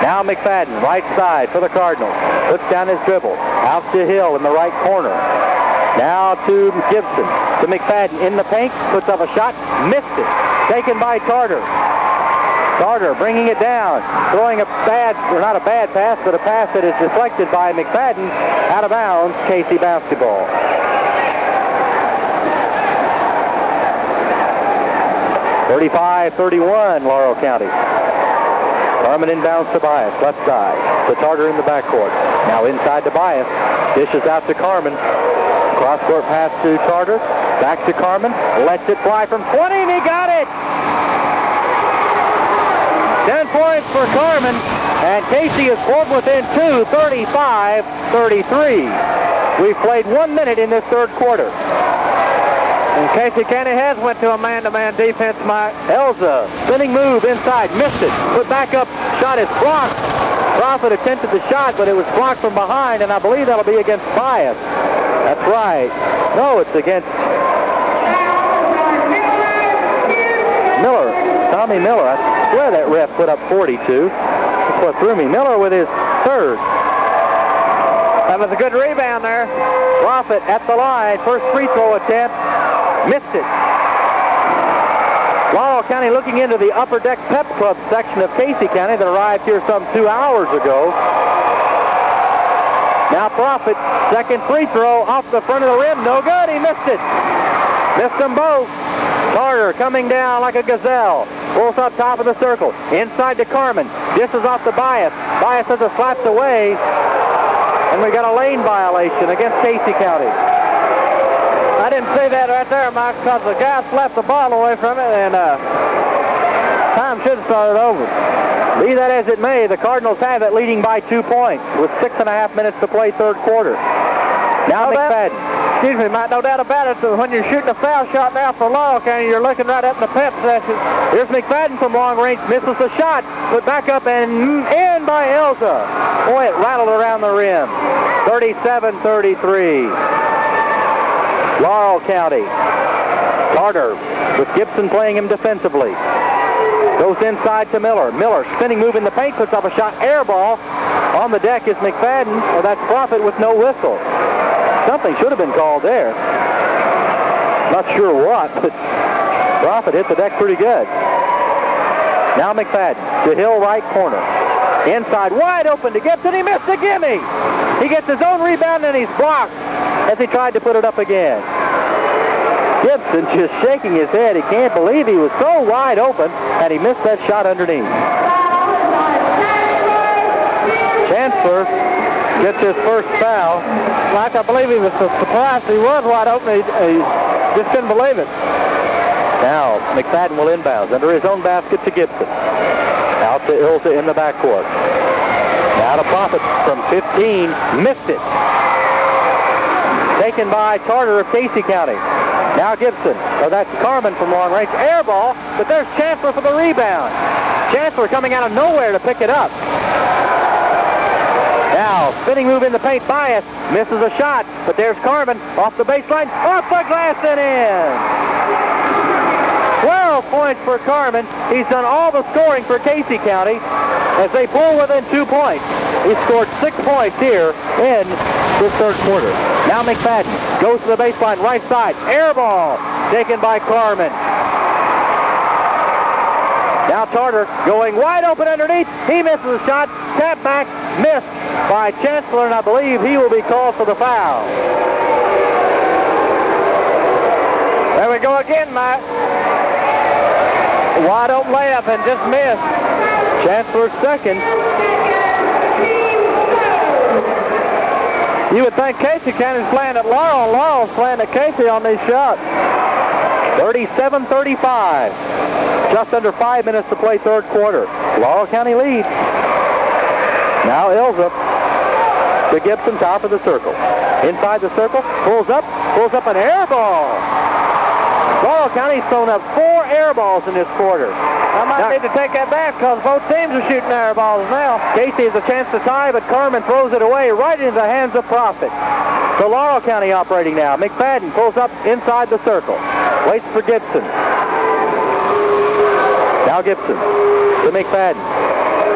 Now McFadden, right side for the Cardinals. Puts down his dribble. Out to Hill in the right corner. Now to Gibson. To McFadden in the paint. Puts up a shot. Missed it. Taken by Carter. Carter bringing it down. Throwing a bad, or not a bad pass, but a pass that is deflected by McFadden. Out of bounds. Casey basketball. (35-31) Laurel County. Carmen inbounds to Bias, left side. To Tarter in the backcourt. Now inside to Bias. Dishes out to Carmen. Cross-court pass to Tarter. Back to Carmen. Lets it fly from 20, and he got it! 10 points for Carmen, and Casey is pulled within 2, 35-33. We've played 1 minute in this third quarter. And Casey County has went to a man-to-man defense, Mike. Elza, spinning move inside, missed it. Put back up, shot is blocked. Profit attempted the shot, but it was blocked from behind, and I believe that'll be against Bias. That's right. No, it's against Miller, Tommy Miller. I swear that ref put up 42. That's what threw me. Miller with his third. That was a good rebound there. Profit at the line, first free throw attempt. Missed it. Laurel County looking into the upper deck pep club section of Casey County that arrived here some 2 hours ago. Now Profit, second free throw off the front of the rim. No good, he missed it. Missed them both. Carter coming down like a gazelle. Pulls up top of the circle. Inside to Carmen. This is off the Bias. Bias has it slapped away. And we got a lane violation against Casey County. I didn't see that right there, Mike, because the guy slapped the ball away from it, and time should have started over. Be that as it may, the Cardinals have it leading by 2 points with 6.5 minutes to play third quarter. Now McFadden. Excuse me, Mike, no doubt about it. So when you're shooting a foul shot now for Laurel County, you're looking right up in the pep session. Here's McFadden from long range, misses the shot, put back up and in by Elza. Boy, it rattled around the rim. 37-33. Laurel County. Carter with Gibson playing him defensively. Goes inside to Miller. Miller, spinning move in the paint, puts up a shot, air ball. On the deck is McFadden, or that's Profit with no whistle. Something should have been called there. Not sure what, but Profit hit the deck pretty good. Now McFadden to Hill right corner. Inside, wide open to Gibson. He missed the gimme. He gets his own rebound and he's blocked as he tried to put it up again. Gibson just shaking his head. He can't believe he was so wide open and he missed that shot underneath. Chancellor gets his first foul. Like, I believe he was so surprised he was wide open. He just couldn't believe it. Now McFadden will inbounds under his own basket to Gibson. Out to Ilza in the backcourt. Now to Profit from 15. Missed it. Taken by Carter of Casey County. Now Gibson. Oh, that's Carmen from long range. Air ball, but there's Chancellor for the rebound. Chancellor coming out of nowhere to pick it up. Now, spinning move in the paint, Bias misses a shot, but there's Carmen off the baseline, off the glass and in. 12 points for Carmen. He's done all the scoring for Casey County as they pull within 2 points. He scored 6 points here in this third quarter. Now McFadden goes to the baseline, right side, air ball, taken by Carmen. Now Tarter going wide open underneath. He misses a shot, tap back, missed by Chancellor, and I believe he will be called for the foul. There we go again, Mike. Wide open layup and just missed. Chancellor's second. You would think Casey County's playing at Laurel. Laurel's playing at Casey on these shots. 37-35. Just under 5 minutes to play third quarter. Laurel County leads. Now Ilza to Gibson, top of the circle. Inside the circle, pulls up an air ball. Laurel County's thrown up 4 air balls in this quarter. I might need to take that back because both teams are shooting air balls now. Casey has a chance to tie, but Carmen throws it away right into the hands of Profit. So Laurel County operating now. McFadden pulls up inside the circle. Waits for Gibson. Now Gibson to McFadden.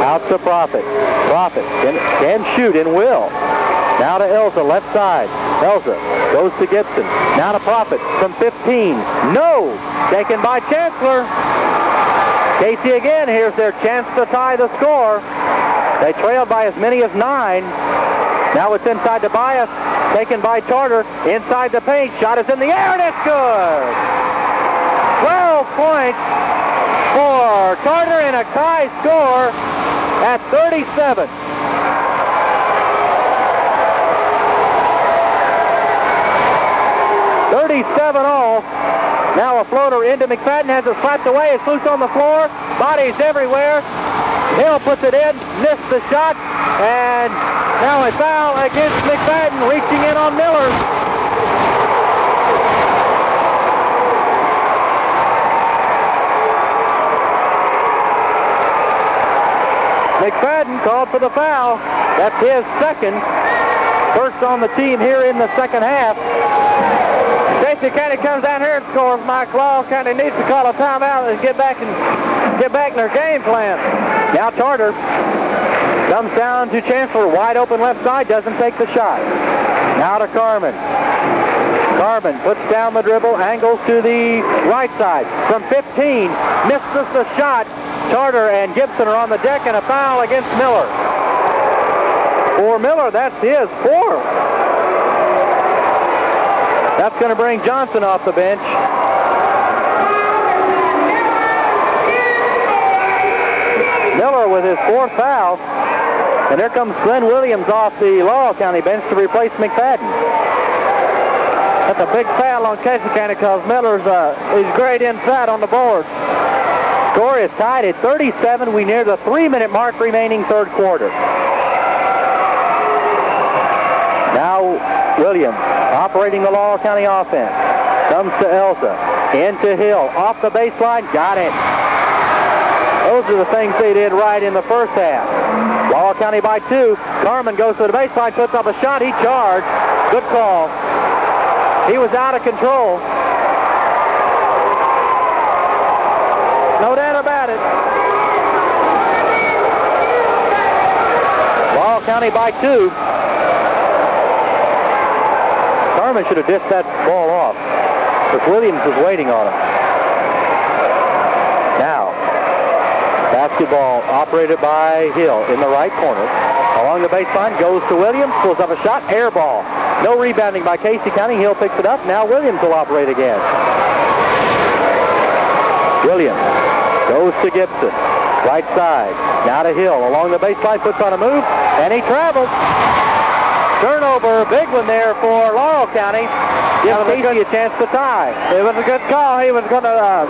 Out to Profit. Profit can shoot and will. Now to Elza, left side. Elza goes to Gibson. Now to Profit from 15. No! Taken by Chancellor. Casey again, here's their chance to tie the score. They trailed by as many as 9. Now it's inside to Bias. Taken by Tarter. Inside the paint. Shot is in the air and it's good. 12 points for Tarter and a tie score at 37. All. Now a floater into McFadden, has it slapped away, it's loose on the floor, bodies everywhere. Hill puts it in, missed the shot, and now a foul against McFadden, reaching in on Miller. McFadden called for the foul. That's his second. First on the team here in the second half. Casey County comes down here and scores. Mike, Laurel County needs to call a timeout and get back in their game plan. Now Tarter comes down to Chancellor, wide open left side, doesn't take the shot. Now to Carmen. Carmen puts down the dribble, angles to the right side. From 15, misses the shot. Tarter and Gibson are on the deck, and a foul against Miller. For Miller, that's his 4th. That's going to bring Johnson off the bench. Miller with his 4th foul. And here comes Glenn Williams off the Laurel County bench to replace McFadden. That's a big foul on Casey County because Miller's he's great inside on the board. Score is tied at 37. We near the 3-minute mark remaining third quarter. Now Williams operating the Laurel County offense. Comes to Elsa. Into Hill. Off the baseline. Got it. Those are the things they did right in the first half. Laurel County by 2. Carmen goes to the baseline, puts up a shot. He charged. Good call. He was out of control. No doubt about it. Laurel County by 2. Carmen should have dished that ball off, because Williams was waiting on him. Now, basketball operated by Hill in the right corner. Along the baseline, goes to Williams, pulls up a shot, air ball. No rebounding by Casey County. Hill picks it up. Now Williams will operate again. Williams goes to Gibson. Right side. Now to Hill. Along the baseline, puts on a move, and he travels. Turnover, big one there for Laurel County. Gives Casey a chance to tie. It was a good call. He was going to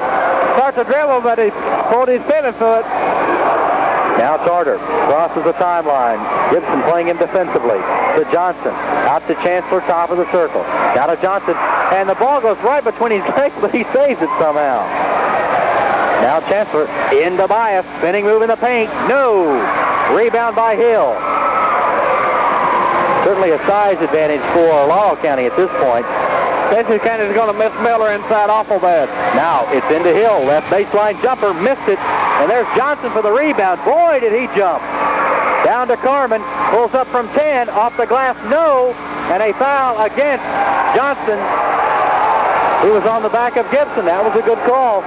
start the dribble, but he pulled his pivot foot. Now Charter crosses the timeline. Gibson playing him defensively. To Johnson. Out to Chancellor, top of the circle. Now to Johnson. And the ball goes right between his legs, but he saves it somehow. Now Chancellor into Bias. Spinning move in the paint. No. Rebound by Hill. Certainly a size advantage for Laurel County at this point. Casey County is going to miss Miller inside awful bad. Now it's into Hill. Left baseline jumper. Missed it. And there's Johnson for the rebound. Boy, did he jump. Down to Carmen. Pulls up from 10. Off the glass. No. And a foul against Johnson, who was on the back of Gibson. That was a good call.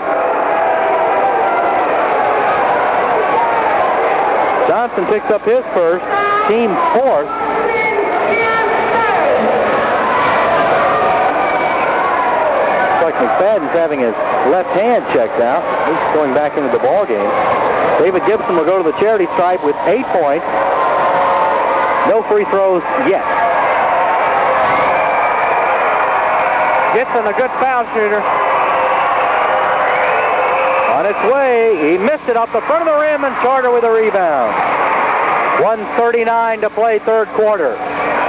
Johnson picks up his first. Team's fourth. Like McFadden's having his left hand checked out. He's going back into the ball game. David Gibson will go to the charity stripe with 8 points. No free throws yet. Gibson, a good foul shooter. On its way, he missed it off the front of the rim, and Charter with a rebound. 1:39 to play third quarter.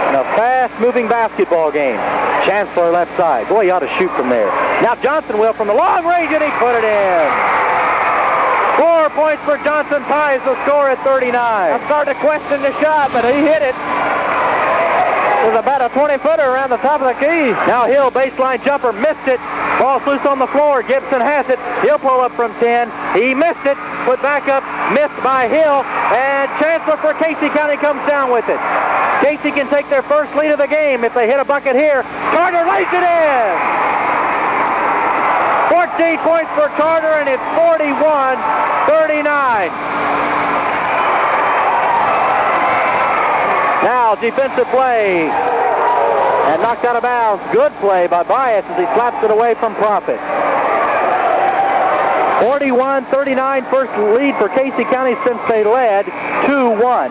In a fast-moving basketball game. Chancellor left side. Boy, he ought to shoot from there. Now Johnson will from the long range, and he put it in. 4 points for Johnson, ties the score at 39. I started to question the shot, but he hit it. It was about a 20-footer around the top of the key. Now Hill, baseline jumper, missed it. Ball's loose on the floor. Gibson has it. He'll pull up from 10. He missed it. Put back up. Missed by Hill. And Chancellor for Casey County comes down with it. Casey can take their first lead of the game if they hit a bucket here. Charter lays it in. 14 points for Charter, and it's 41-39. Now defensive play. And knocked out of bounds. Good play by Bias as he slaps it away from Profit. 41-39, first lead for Casey County since they led 2-1.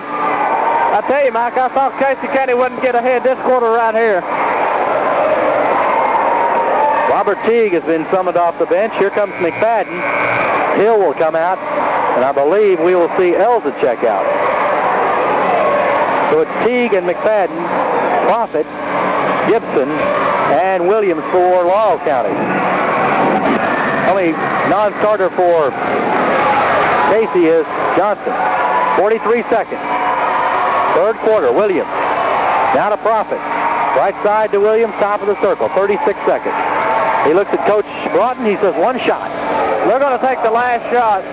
I tell you, Mike, I thought Casey County wouldn't get ahead this quarter right here. Robert Teague has been summoned off the bench. Here comes McFadden. Hill will come out, and I believe we will see Elza check out. So it's Teague and McFadden, Profit, Gibson, and Williams for Laurel County. Only non-starter for Casey is Johnson. 43 seconds. Third quarter, Williams. Now to Profit. Right side to Williams, top of the circle. 36 seconds. He looks at Coach Broughton. He says one shot. They're going to take the last shot.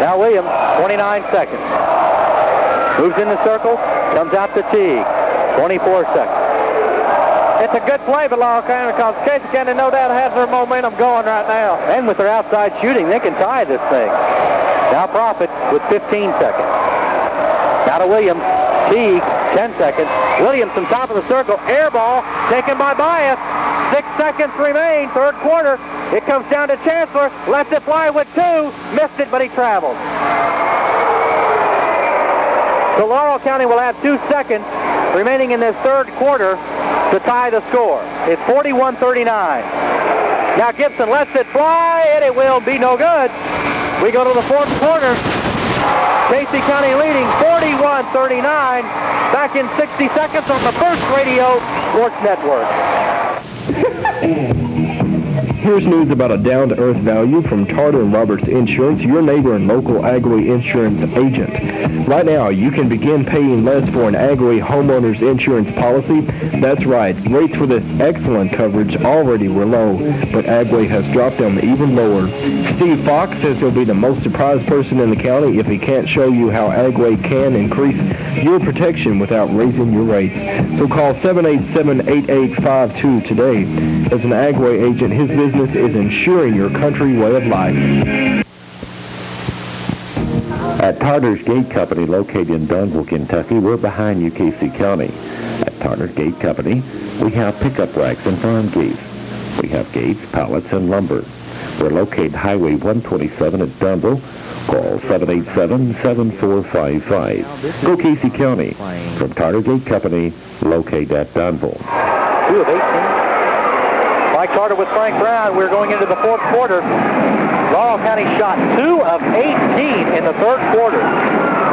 Now Williams, 29 seconds. Moves in the circle. Comes out to Teague. 24 seconds. It's a good play by Laurel County because Casey County no doubt has their momentum going right now. And with their outside shooting, they can tie this thing. Now Profit with 15 seconds. Now to Williams. Teague, 10 seconds. Williams from top of the circle. Air ball taken by Bias. 6 seconds remain. Third quarter. It comes down to Chancellor. Left it fly with 2. Missed it, but he traveled. So Laurel County will have 2 seconds remaining in this third quarter to tie the score. It's 41-39. Now Gibson lets it fly, and it will be no good. We go to the fourth quarter. Casey County leading 41-39. Back in 60 seconds on the First Radio Sports Network. Here's news about a down-to-earth value from Tarter and Roberts Insurance, your neighbor and local Agway insurance agent. Right now, you can begin paying less for an Agway homeowner's insurance policy. That's right, rates for this excellent coverage already were low, but Agway has dropped them even lower. Steve Fox says he'll be the most surprised person in the county if he can't show you how Agway can increase your protection without raising your rates. So call 787-8852 today. As an Agway agent, his business is ensuring your country way of life. At Tarter's Gate Company, located in Dunnville, Kentucky, we're behind you, Casey County. At Tarter's Gate Company, we have pickup racks and farm gates. We have gates, pallets, and lumber. We're located Highway 127 at Dunnville. Call 787-7455. Go Casey County. From Tarter Gate Company, located at Dunnville. 2 of 18. Mike Tarter with Frank Brown. We're going into the fourth quarter. Laurel County shot 2 of 18 in the third quarter.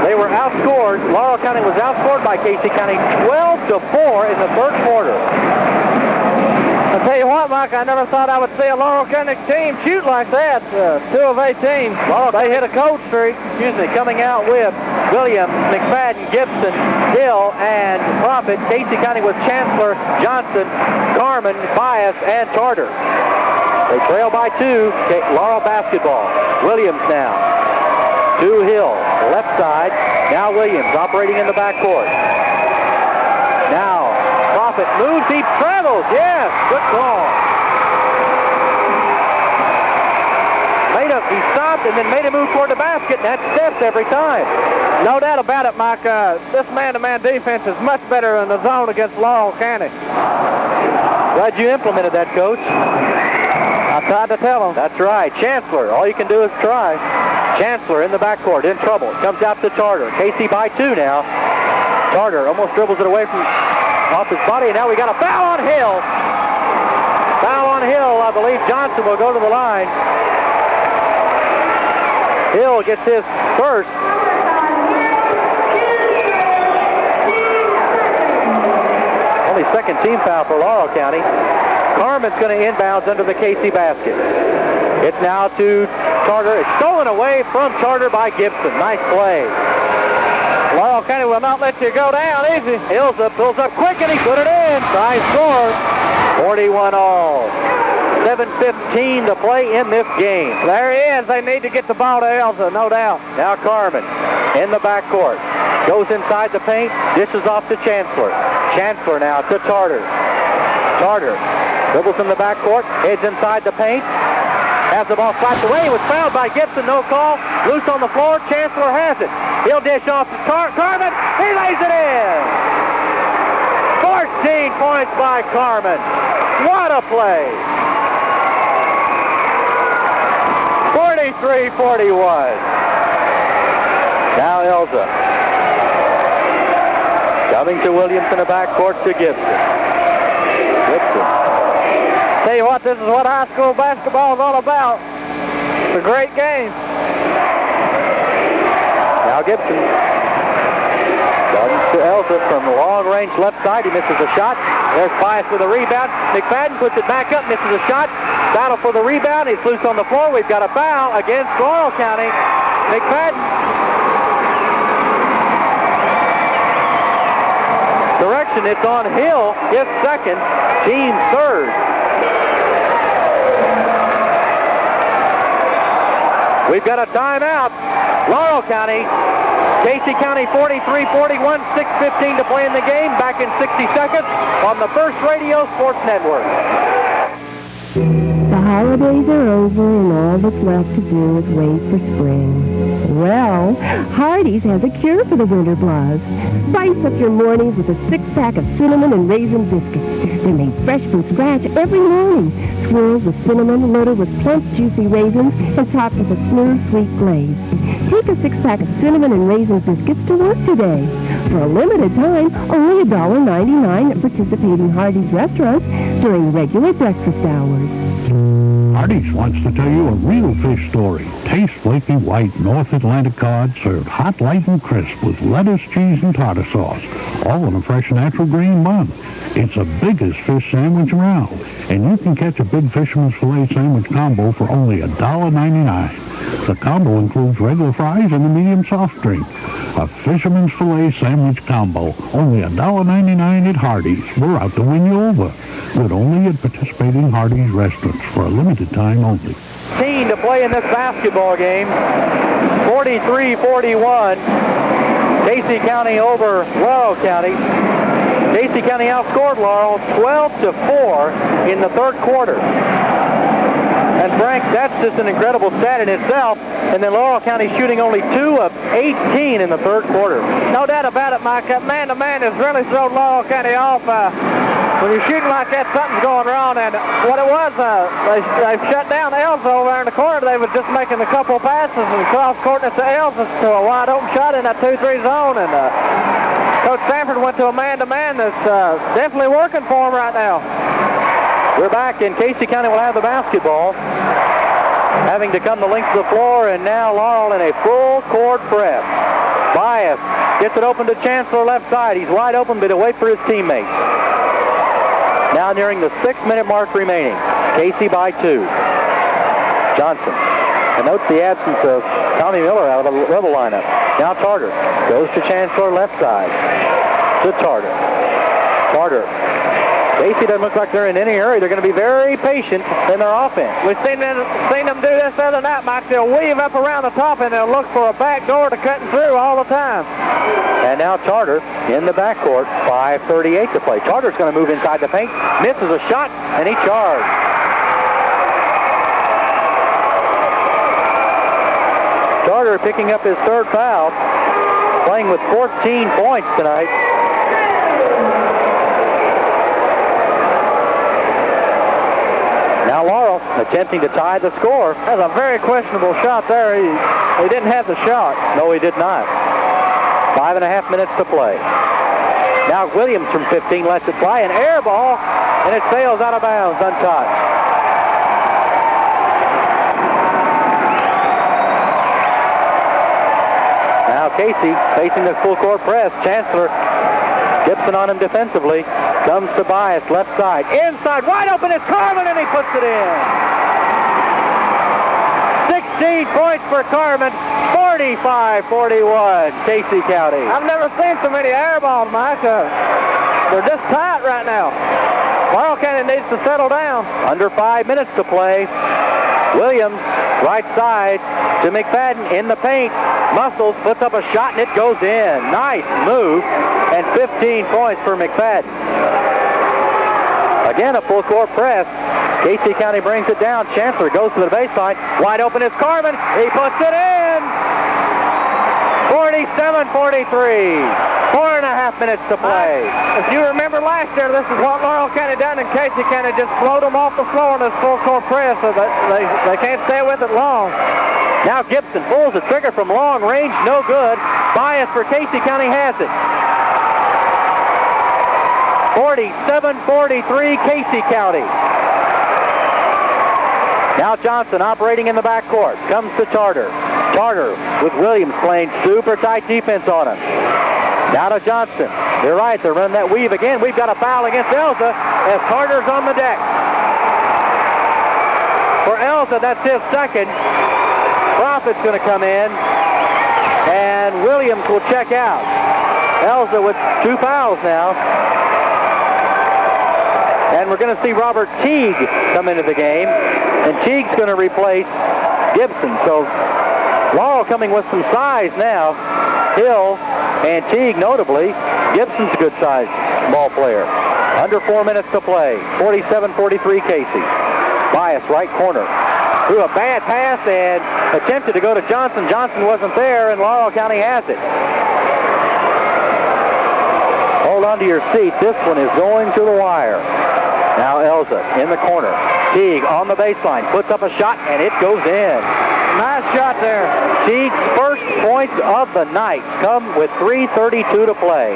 They were outscored. Laurel County was outscored by Casey County 12-4 in the third quarter. I'll tell you what, Mike, I never thought I would see a Laurel County team shoot like that. 2 of 18. Laurel, they hit a cold streak. Coming out with Williams, McFadden, Gibson, Hill, and Profit. Casey County was Chancellor, Johnson, Carmen, Bias, and Tarter. They trail by 2. Laurel basketball. Williams now. To Hill, left side. Now Williams operating in the backcourt. Now Profit moves, he travels. Yes, good call. He stopped and then made a move toward the basket, and that's steps every time. No doubt about it, Mike. This man-to-man defense is much better in the zone against Laurel County. Glad you implemented that, Coach. I tried to tell him. That's right. Chancellor, all you can do is try. Chancellor in the backcourt, in trouble. Comes out to Tarter. Casey by 2 now. Tarter almost dribbles it away from off his body, and now we got a foul on Hill. Foul on Hill. I believe Johnson will go to the line. Hill gets his first. Only second team foul for Laurel County. Carmen's going to inbounds under the Casey basket. It's now to Tarter. It's stolen away from Tarter by Gibson. Nice play. Laurel County will not let you go down easy. Hills up, pulls up quick, and he put it in. Tries score. 41 all. 7:15 to play in this game. There he is. They need to get the ball to Elza, no doubt. Now Carmen in the backcourt. Goes inside the paint, dishes off to Chancellor. Chancellor now to Tarter. Tarter dribbles in the backcourt, heads inside the paint. Has the ball slapped away. He was fouled by Gibson, no call. Loose on the floor, Chancellor has it. He'll dish off to Carmen. He lays it in. 14 points by Carmen. What a play. 43-41. Now Elza. Coming to Williams in the backcourt to Gibson. Tell you what, this is what high school basketball is all about. It's a great game. Now Gibson. Comes to Elza from the long range left side. He misses a shot. There's Bias with a rebound. McFadden puts it back up, misses a shot. Battle for the rebound. He's loose on the floor. We've got a foul against Laurel County. McFadden. Correction, it's on Hill. His second, team third. We've got a timeout. Laurel County, Casey County 43-41, 6:15 to play in the game. Back in 60 seconds on the First Radio Sports Network. The holidays are over and all that's left to do is wait for spring. Well, Hardee's has a cure for the winter blues. Spice up your mornings with a 6-pack of cinnamon and raisin biscuits. They're made fresh from scratch every morning. Swirled with cinnamon, loaded with plump, juicy raisins, and topped with a smooth, sweet glaze. Take a 6-pack of cinnamon and raisin biscuits to work today. For a limited time, only $1.99 at participating Hardee's restaurants during regular breakfast hours. Hardee's wants to tell you a real fish story. Taste flaky white North Atlantic cod served hot, light, and crisp with lettuce, cheese, and tartar sauce, all in a fresh natural green bun. It's the biggest fish sandwich around, and you can catch a big Fisherman's Filet sandwich combo for only $1.99. The combo includes regular fries and a medium soft drink. A Fisherman's Filet sandwich combo, only $1.99 at Hardee's. We're out to win you over. Good only at participating Hardee's restaurants for a limited time only. 15 to play in this basketball game. 43-41. Casey County over Laurel County. Casey County outscored Laurel 12-4 in the third quarter. And Frank, that's just an incredible stat in itself. And then Laurel County shooting only 2 of 18 in the third quarter. No doubt about it, Mike. That man-to-man has really thrown Laurel County off. When you're shooting like that, something's going wrong. And what it was, they shut down Elza over there in the corner. They were just making a couple of passes and cross-courting it to Elza to a wide-open shot in that 2-3 zone. And Coach Sanford went to a man-to-man that's definitely working for him right now. We're back, and Casey County will have the basketball, having to come the length of the floor, and now Laurel in a full court press. Bias gets it open to Chancellor left side. He's wide open, but he'll wait for his teammates. Now nearing the 6-minute mark remaining. Casey by 2. Johnson. And notes the absence of Tommy Miller out of the level lineup. Now Tarter goes to Chancellor left side. To Tarter. Tarter. Casey doesn't look like they're in any hurry. They're going to be very patient in their offense. We've seen them do this the other night, Mike. They'll weave up around the top and they'll look for a back door to cut through all the time. And now Tarter in the backcourt, 5:38 to play. Tarter's going to move inside the paint, misses a shot, and he charged. Tarter picking up his third foul, playing with 14 points tonight. Now Laurel attempting to tie the score. That's a very questionable shot there. He didn't have the shot. No, he did not. 5.5 minutes to play. Now Williams from 15 lets it fly. An air ball, and it sails out of bounds, untouched. Now Casey facing the full court press. Chancellor Gibson on him defensively. Comes to Bias, left side. Inside, wide open is Carmen, and he puts it in. 16 points for Carmen, 45-41, Casey County. I've never seen so many air balls, Mike. They're just tight right now. Laurel County needs to settle down. Under 5 minutes to play. Williams, right side to McFadden in the paint. Muscles, puts up a shot, and it goes in. Nice move, and 15 points for McFadden. Again, a full court press. Casey County brings it down. Chancellor goes to the baseline. Wide open is Carmen. He puts it in. 47-43. 4.5 minutes to play. If you remember last year, this is what Laurel County done, and Casey County just float them off the floor in this full court press, so they can't stay with it long. Now Gibson pulls the trigger from long range. No good. Bias for Casey County has it. 47-43, Casey County. Now Johnson operating in the backcourt. Comes to Tarter. Tarter with Williams playing super tight defense on him. Now to Johnson. They're right. They're running that weave again. We've got a foul against Elza as Tarter's on the deck. For Elza, that's his second. Profit's going to come in. And Williams will check out. Elza with 2 fouls now. And we're going to see Robert Teague come into the game. And Teague's going to replace Gibson. So Laurel coming with some size now. Hill and Teague notably. Gibson's a good-sized ball player. Under 4 minutes to play. 47-43 Casey. Bias right corner. Threw a bad pass and attempted to go to Johnson. Johnson wasn't there, and Laurel County has it. Hold on to your seat. This one is going to the wire. Now Elza in the corner. Teague on the baseline. Puts up a shot, and it goes in. Nice shot there. Teague's first points of the night come with 3:32 to play.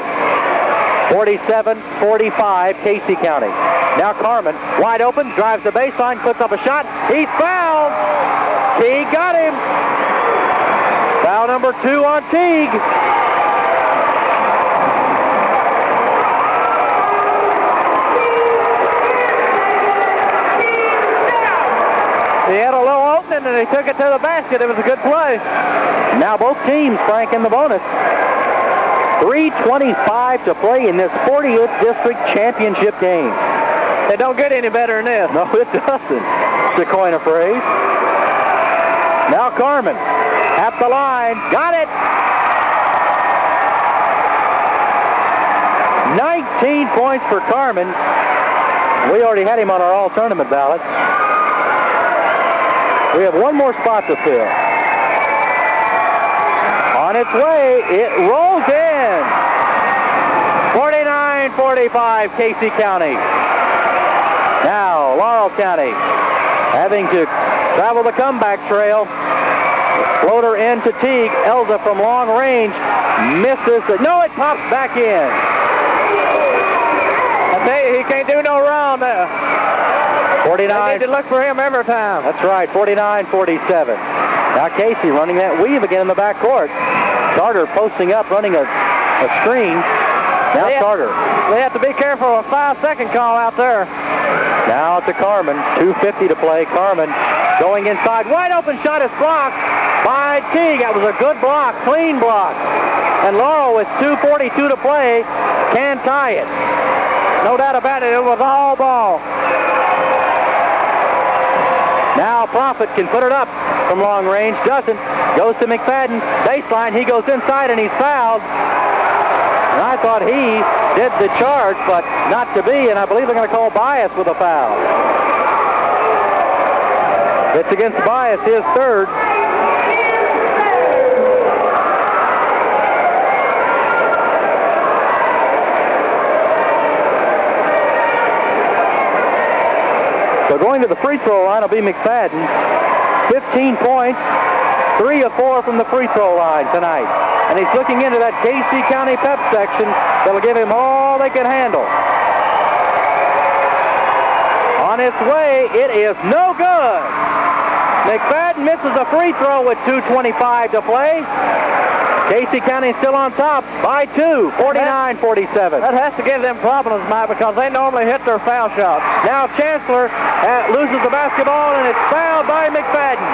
47-45, Casey County. Now Carmen, wide open, drives the baseline, puts up a shot. He's fouled. Teague got him. Foul number 2 on Teague. He had a little opening and he took it to the basket. It was a good play. Now both teams, Frank, in the bonus. 3:25 to play in this 48th District Championship game. It don't get any better than this. No, it doesn't, to coin a phrase. Now Carmen, at the line, got it! 19 points for Carmen. We already had him on our all-tournament ballot. We have one more spot to fill. On its way, it rolls in. 49-45, Casey County. Now, Laurel County having to travel the comeback trail. Floater in to Teague. Elza from long range misses it. No, it pops back in. I tell you, he can't do no wrong there. 49. They need to look for him every time. That's right, 49-47. Now Casey running that weave again in the backcourt. Carter posting up, running a screen. Now Carter. They have to be careful of a 5-second call out there. Now to Carmen. 2:50 to play. Carmen going inside. Wide open shot is blocked by Teague. That was a good block, clean block. And Laurel with 2:42 to play can tie it. No doubt about it. It was all ball. Now Profit can put it up from long range. Doesn't. Goes to McFadden. Baseline. He goes inside and he's fouled. And I thought he did the charge, but not to be. And I believe they're going to call Bias with a foul. It's against Bias, his third. So going to the free throw line will be McFadden. 15 points, 3 of 4 from the free throw line tonight. And he's looking into that Casey County pep section that'll give him all they can handle. On its way, it is no good. McFadden misses a free throw with 2:25 to play. Casey County still on top by 2, 49-47. That has to give them problems, Mike, because they normally hit their foul shots. Now Chancellor loses the basketball, and it's fouled by McFadden.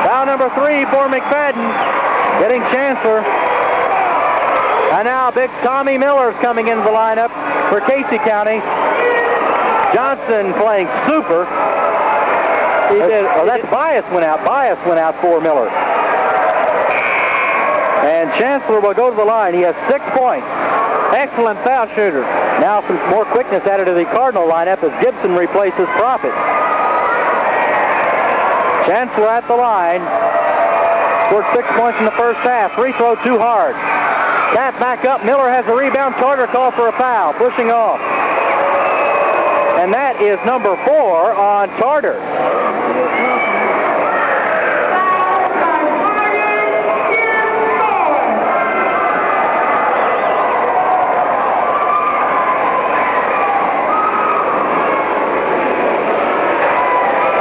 Foul number 3 for McFadden, getting Chancellor. And now big Tommy Miller's coming into the lineup for Casey County. Johnson playing super. That's Bias went out. Bias went out for Miller. And Chancellor will go to the line. He has 6 points. Excellent foul shooter. Now some more quickness added to the Cardinal lineup as Gibson replaces Profit. Chancellor at the line. Scored 6 points in the first half. Free throw too hard. Tap back up. Miller has a rebound. Carter called for a foul. Pushing off. And that is number 4 on Charter.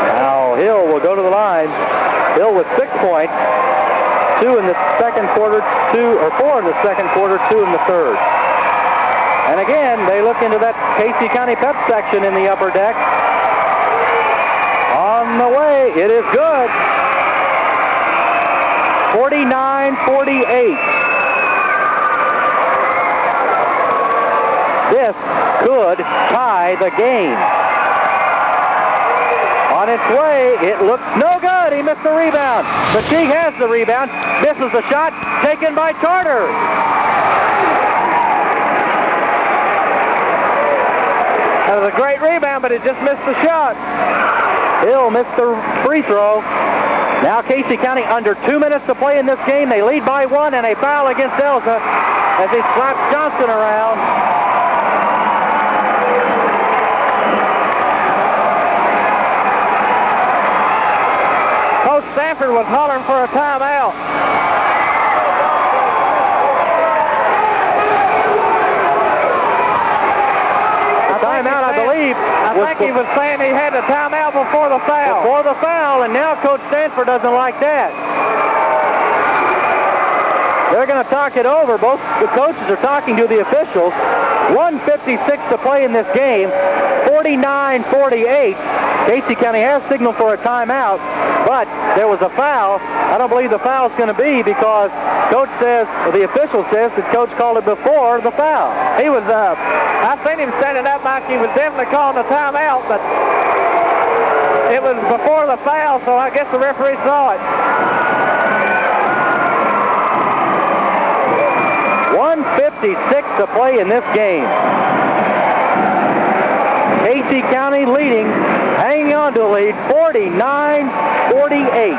Now Hill will go to the line. Hill with 6 points. 2 in the second quarter, 4 in the second quarter, 2 in the third. And again, they look into that Casey County pep section in the upper deck. On the way, it is good. 49-48. This could tie the game. On its way, it looks no good. He missed the rebound. But Teague has the rebound. Misses the shot. Taken by Charter. That was a great rebound, but it just missed the shot. Hill missed the free throw. Now Casey County under 2 minutes to play in this game. They lead by 1, and a foul against Elza as he slaps Johnson around. Coach Sanford was hollering for a timeout. believe. I think he was saying he had the timeout before the foul. Before the foul, and now Coach Stanford doesn't like that. They're going to talk it over. Both the coaches are talking to the officials. 1:56 to play in this game. 49-48. Casey County has signaled for a timeout, but there was a foul. I don't believe the foul's going to be because Coach says, or the official says, that Coach called it before the foul. He was, I seen him standing up, Mike. He was definitely calling the timeout, but it was before the foul, so I guess the referee saw it. 1:56 to play in this game. Casey County leading, hanging on to a lead, 49-48.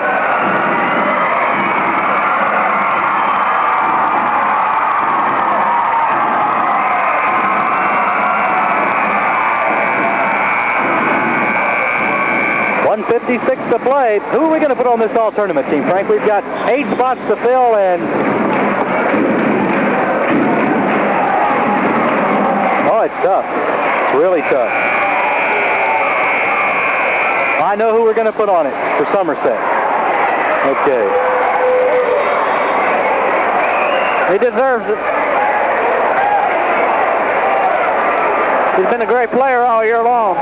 .56 to play. Who are we going to put on this all-tournament team, Frank? We've got 8 spots to fill, and oh, it's tough. It's really tough. I know who we're going to put on it for Somerset. Okay. He deserves it. He's been a great player all year long.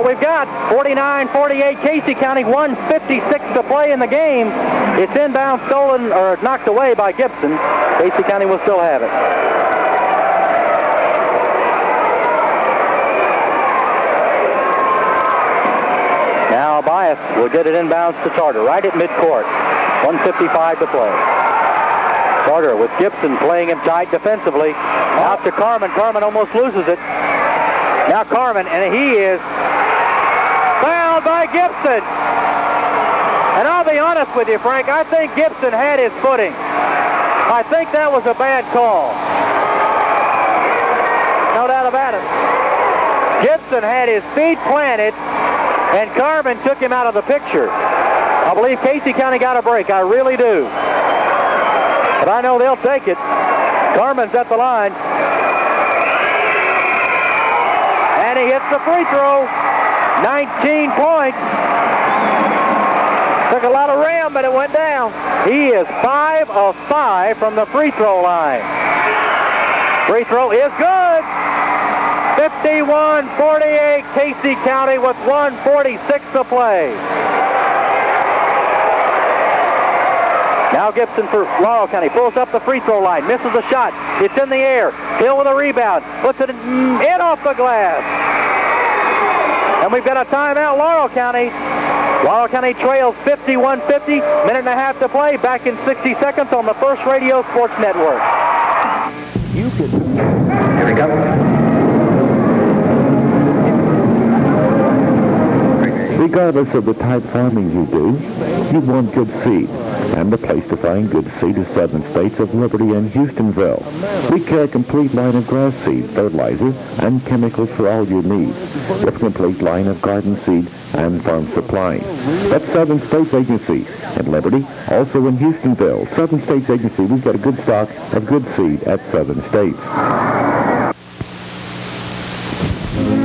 We've got 49-48 Casey County, 1:56 to play in the game. It's inbound, stolen, or knocked away by Gibson. Casey County will still have it. Now Bias will get it inbounds to Charter, right at midcourt. 1:55 to play. Charter with Gibson playing him tight defensively. Out to Carmen. Carmen almost loses it. Now Carmen, and he is fouled by Gibson. And I'll be honest with you, Frank, I think Gibson had his footing. I think that was a bad call. No doubt about it. Gibson had his feet planted, and Carmen took him out of the picture. I believe Casey County got a break. I really do. But I know they'll take it. Carmen's at the line. And he hits the free throw. 19 points. Took a lot of rim, but it went down. He is 5 of 5 from the free throw line. Free throw is good. 51-48 Casey County with 1:46 to play. Now Gibson for Laurel County pulls up the free throw line, misses a shot. It's in the air. Hill with a rebound, puts it in off the glass. And we've got a timeout, Laurel County. Laurel County trails 51-50, minute and a half to play. Back in 60 seconds on the First Radio Sports Network. You can. Here we go. Regardless of the type farming you do, you want good seed. And the place to find good seed is Southern States of Liberty and Houstonville. We carry a complete line of grass seed, fertilizer, and chemicals for all your needs, with a complete line of garden seed and farm supplies. That's Southern States Agency in Liberty, also in Houstonville. Southern States Agency, we've got a good stock of good seed at Southern States.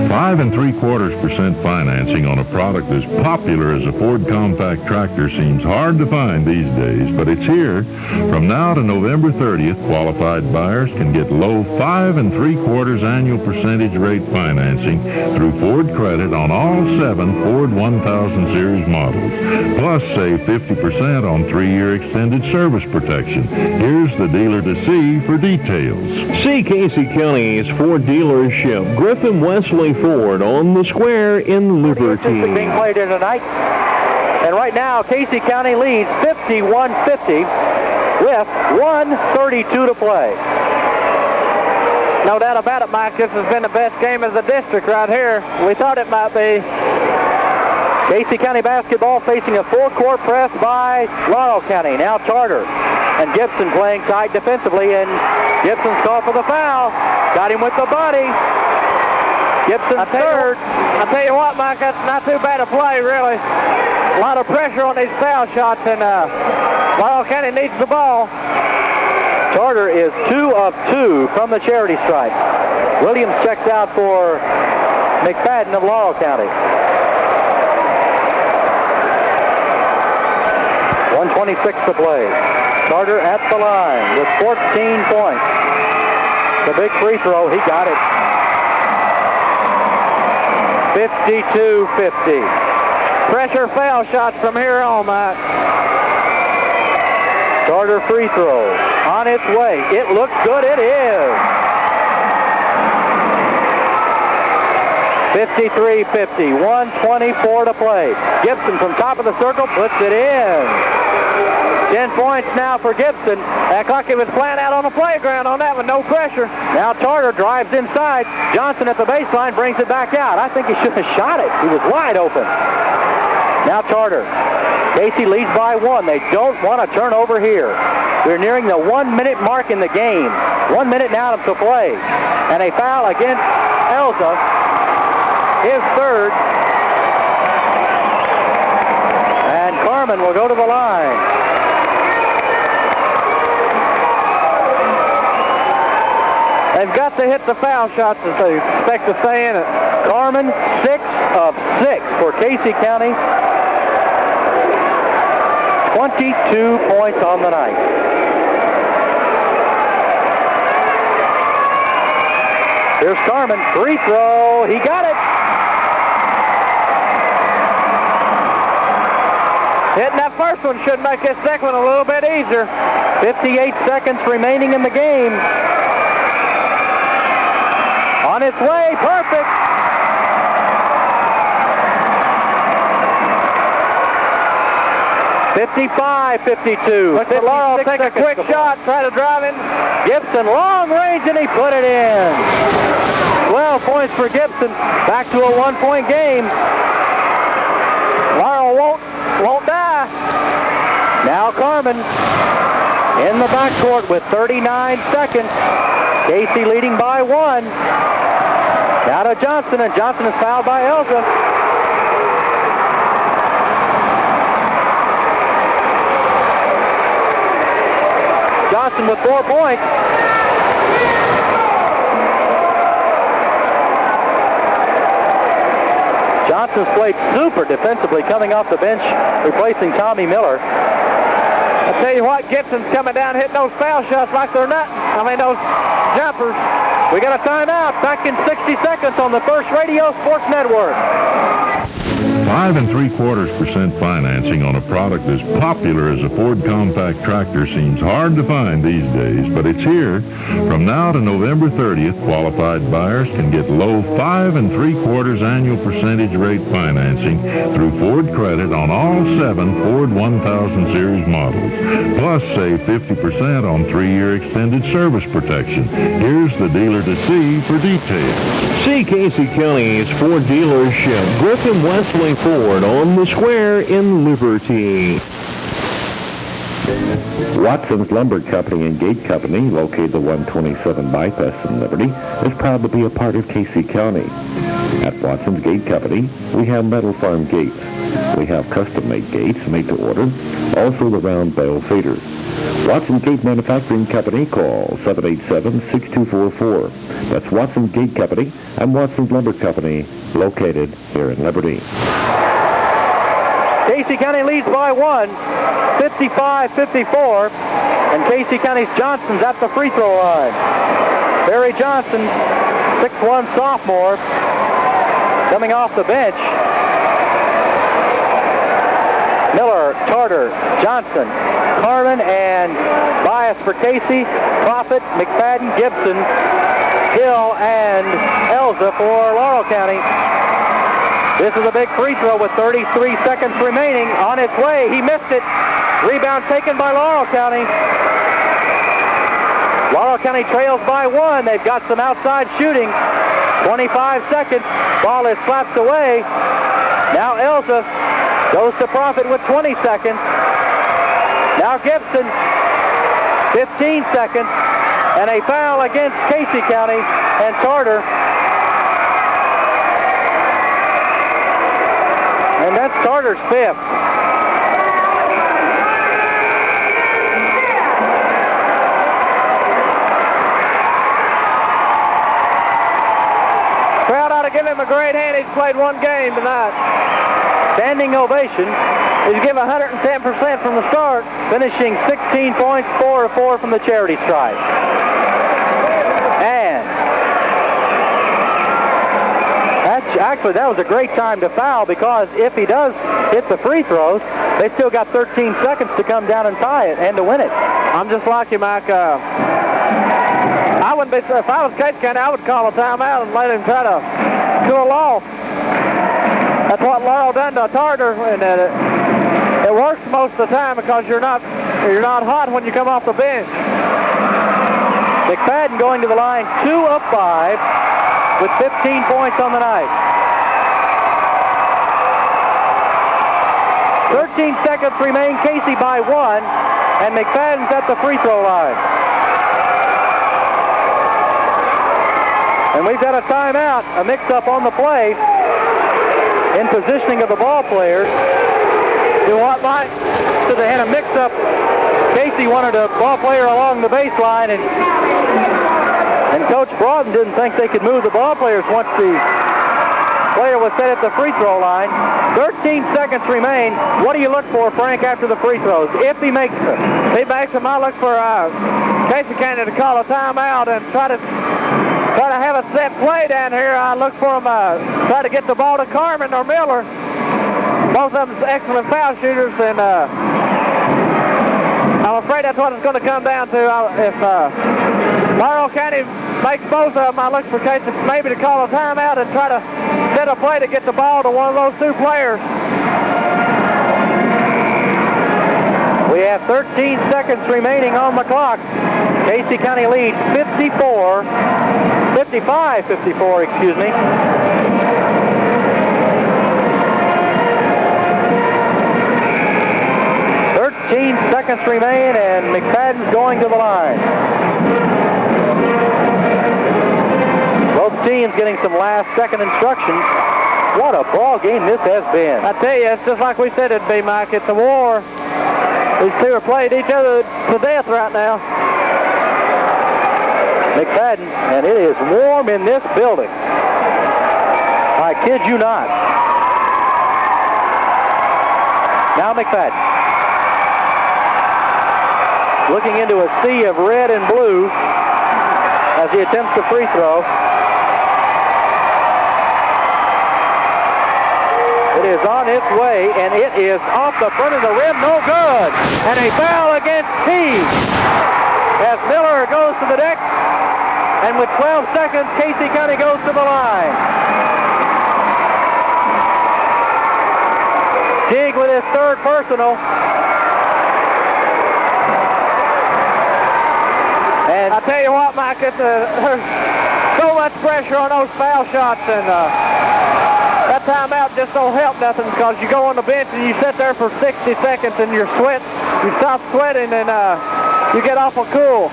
5 3/4% financing on a product as popular as a Ford compact tractor seems hard to find these days, but it's here. From now to November 30th, qualified buyers can get low 5 3/4 annual percentage rate financing through Ford Credit on all 7 Ford 1000 series models. Plus, save 50% on 3-year extended service protection. Here's the dealer to see for details. See Casey County's Ford dealership, Griffin Wesley Ford on the square in Liberty. Being played here tonight. And right now, Casey County leads 51-50 with 1:32 to play. No doubt about it, Mike. This has been the best game of the district right here. We thought it might be. Casey County basketball facing a full-court press by Laurel County. Now Charter and Gibson playing tight defensively, and Gibson's called for the foul. Got him with the body. Gibson third. I tell you what, Mike, that's not too bad a play, really. a lot of pressure on these foul shots, and Laurel County needs the ball. Charter is 2 of 2 from the charity stripe. Williams checks out for McFadden of Laurel County. 1:26 to play. Charter at the line with 14 points. The big free throw, he got it. 52-50. Pressure foul shots from here on, Matt. Charter free throw on its way. It looks good. It is. 53-50. 1:24 to play. Gibson from top of the circle puts it in. 10 points now for Gibson. Act like he was playing out on the playground on that one, no pressure. Now Charter drives inside. Johnson at the baseline brings it back out. I think he should have shot it. He was wide open. Now Charter. Casey leads by 1. They don't want to turn over here. We're nearing the 1-minute mark in the game. 1 minute now to play. And a foul against Elza. His third. And Carmen will go to the line. They've got to hit the foul shots as they expect to stay in it. Carmen, 6 of 6 for Casey County. 22 points on the night. Here's Carmen, free throw, he got it. Hitting that first one should make this second one a little bit easier. 58 seconds remaining in the game. On its way, perfect. (55-52). Let Laurel take a quick shot, try to drive in. Gibson, long range, and he put it in. 12 points for Gibson. Back to a 1-point game. Laurel won't die. Now Carmen in the backcourt with 39 seconds. Casey leading by 1. Now to Johnson, and Johnson is fouled by Elza. Johnson with 4 points. Johnson's played super defensively coming off the bench, replacing Tommy Miller. I tell you what, Gibson's coming down hitting those foul shots like they're nothing. I mean, those jumpers. We got a timeout. Back in 60 seconds on the First Radio Sports Network. 5 3/4% financing on a product as popular as a Ford compact tractor seems hard to find these days, but it's here. From now to November 30th, qualified buyers can get low 5 3/4 annual percentage rate financing through Ford Credit on all 7 Ford 1000 series models. Plus, save 50% on 3-year extended service protection. Here's the dealer to see for details. See Casey County's Ford dealership, Griffin Wesley Ford on the square in Liberty. Watson's Lumber Company and Gate Company, located at 127 Bypass in Liberty, is proud to be a part of Casey County. At Watson's Gate Company, we have metal farm gates. We have custom-made gates made to order, also the round barrel feeders. Watson Gate Manufacturing Company, call 787-6244. That's Watson Gate Company and Watson's Lumber Company, located here in Liberty. Casey County leads by 1, 55-54, and Casey County's Johnson's at the free throw line. Barry Johnson, 6'1" sophomore, coming off the bench. Miller, Charter, Johnson, Carmen, and bias for Casey, Profit, McFadden, Gibson, Hill, and Elza for Laurel County. This is a big free throw with 33 seconds remaining. On its way, he missed it. Rebound taken by Laurel County. Laurel County trails by 1. They've got some outside shooting. 25 seconds. Ball is slapped away. Now Elza goes to Profit with 20 seconds. Now Gibson, 15 seconds. And a foul against Casey County and Charter. And that's Tartar's fifth. Crowd ought to give him a great hand. He's played one game tonight. Standing ovation. He's given 110% from the start. Finishing 16 points, 4 of 4 from the charity stripe. And actually, that was a great time to foul, because if he does hit the free throws, they still got 13 seconds to come down and tie it and to win it. I'm just like you, Mike. I wouldn't be, if I was Casey County, I would call a timeout and let him try to cool off. That's what Laurel done to Tartar, and it works most of the time because you're not hot when you come off the bench. McFadden going to the line, 2 of 5 with 15 points on the night. 13 seconds remain. Casey by 1, and McFadden's at the free throw line. And we've got a timeout, a mix-up on the play in positioning of the ball players. Do what, Mike? So they had a mix-up. Casey wanted a ball player along the baseline, and Coach Broughton didn't think they could move the ball players once the player was set at the free throw line. 13 seconds remain. What do you look for, Frank, after the free throws? If he makes them. If he makes them, I look for Casey County to call a timeout and try to have a set play down here. I look for him try to get the ball to Carmen or Miller. Both of them excellent foul shooters, and I'm afraid that's what it's going to come down to. If Laurel County makes both of them, I look for Casey maybe to call a timeout and try to set a play to get the ball to one of those two players. We have 13 seconds remaining on the clock. Casey County leads 55-54, excuse me. 13 seconds remain, and McFadden's going to the line. Both teams getting some last-second instructions. What a ball game this has been. I tell you, it's just like we said it'd be, Mike. It's a war. These two are playing each other to death right now. McFadden, and it is warm in this building. I kid you not. Now McFadden. Looking into a sea of red and blue as he attempts the free throw. It is on its way, and it is off the front of the rim, no good. And a foul against T as Miller goes to the deck. And with 12 seconds, Casey County goes to the line. Teague with his third personal. And I tell you what, Mike, there's so much pressure on those foul shots, and that timeout just don't help nothing, because you go on the bench and you sit there for 60 seconds and you stop sweating, and you get awful cool.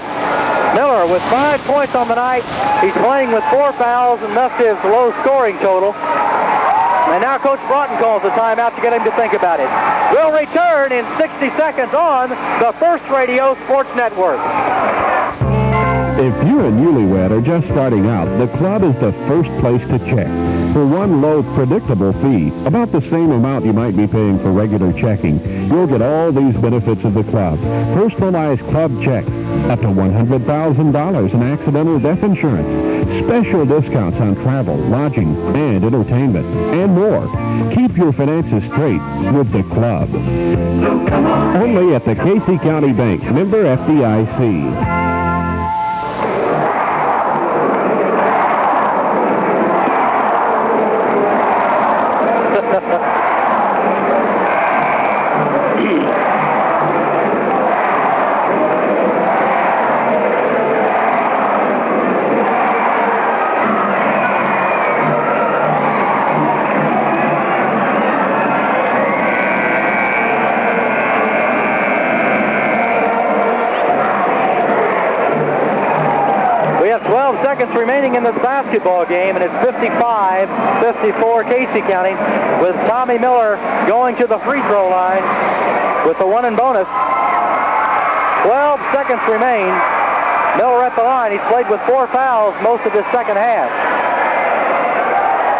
Miller with 5 points on the night. He's playing with 4 fouls, and thus his low scoring total. And now Coach Broughton calls a timeout to get him to think about it. We'll return in 60 seconds on the First Radio Sports Network. If you're a newlywed or just starting out, the club is the first place to check. For one low, predictable fee, about the same amount you might be paying for regular checking, you'll get all these benefits of the club. Personalized club checks, up to $100,000 in accidental death insurance, special discounts on travel, lodging, and entertainment, and more. Keep your finances straight with the club. Only at the Casey County Bank, member FDIC. remaining in this basketball game, and it's 55-54 Casey County, with Tommy Miller going to the free throw line with the one and bonus. 12 seconds remain. Miller at the line. He's played with 4 fouls most of his second half.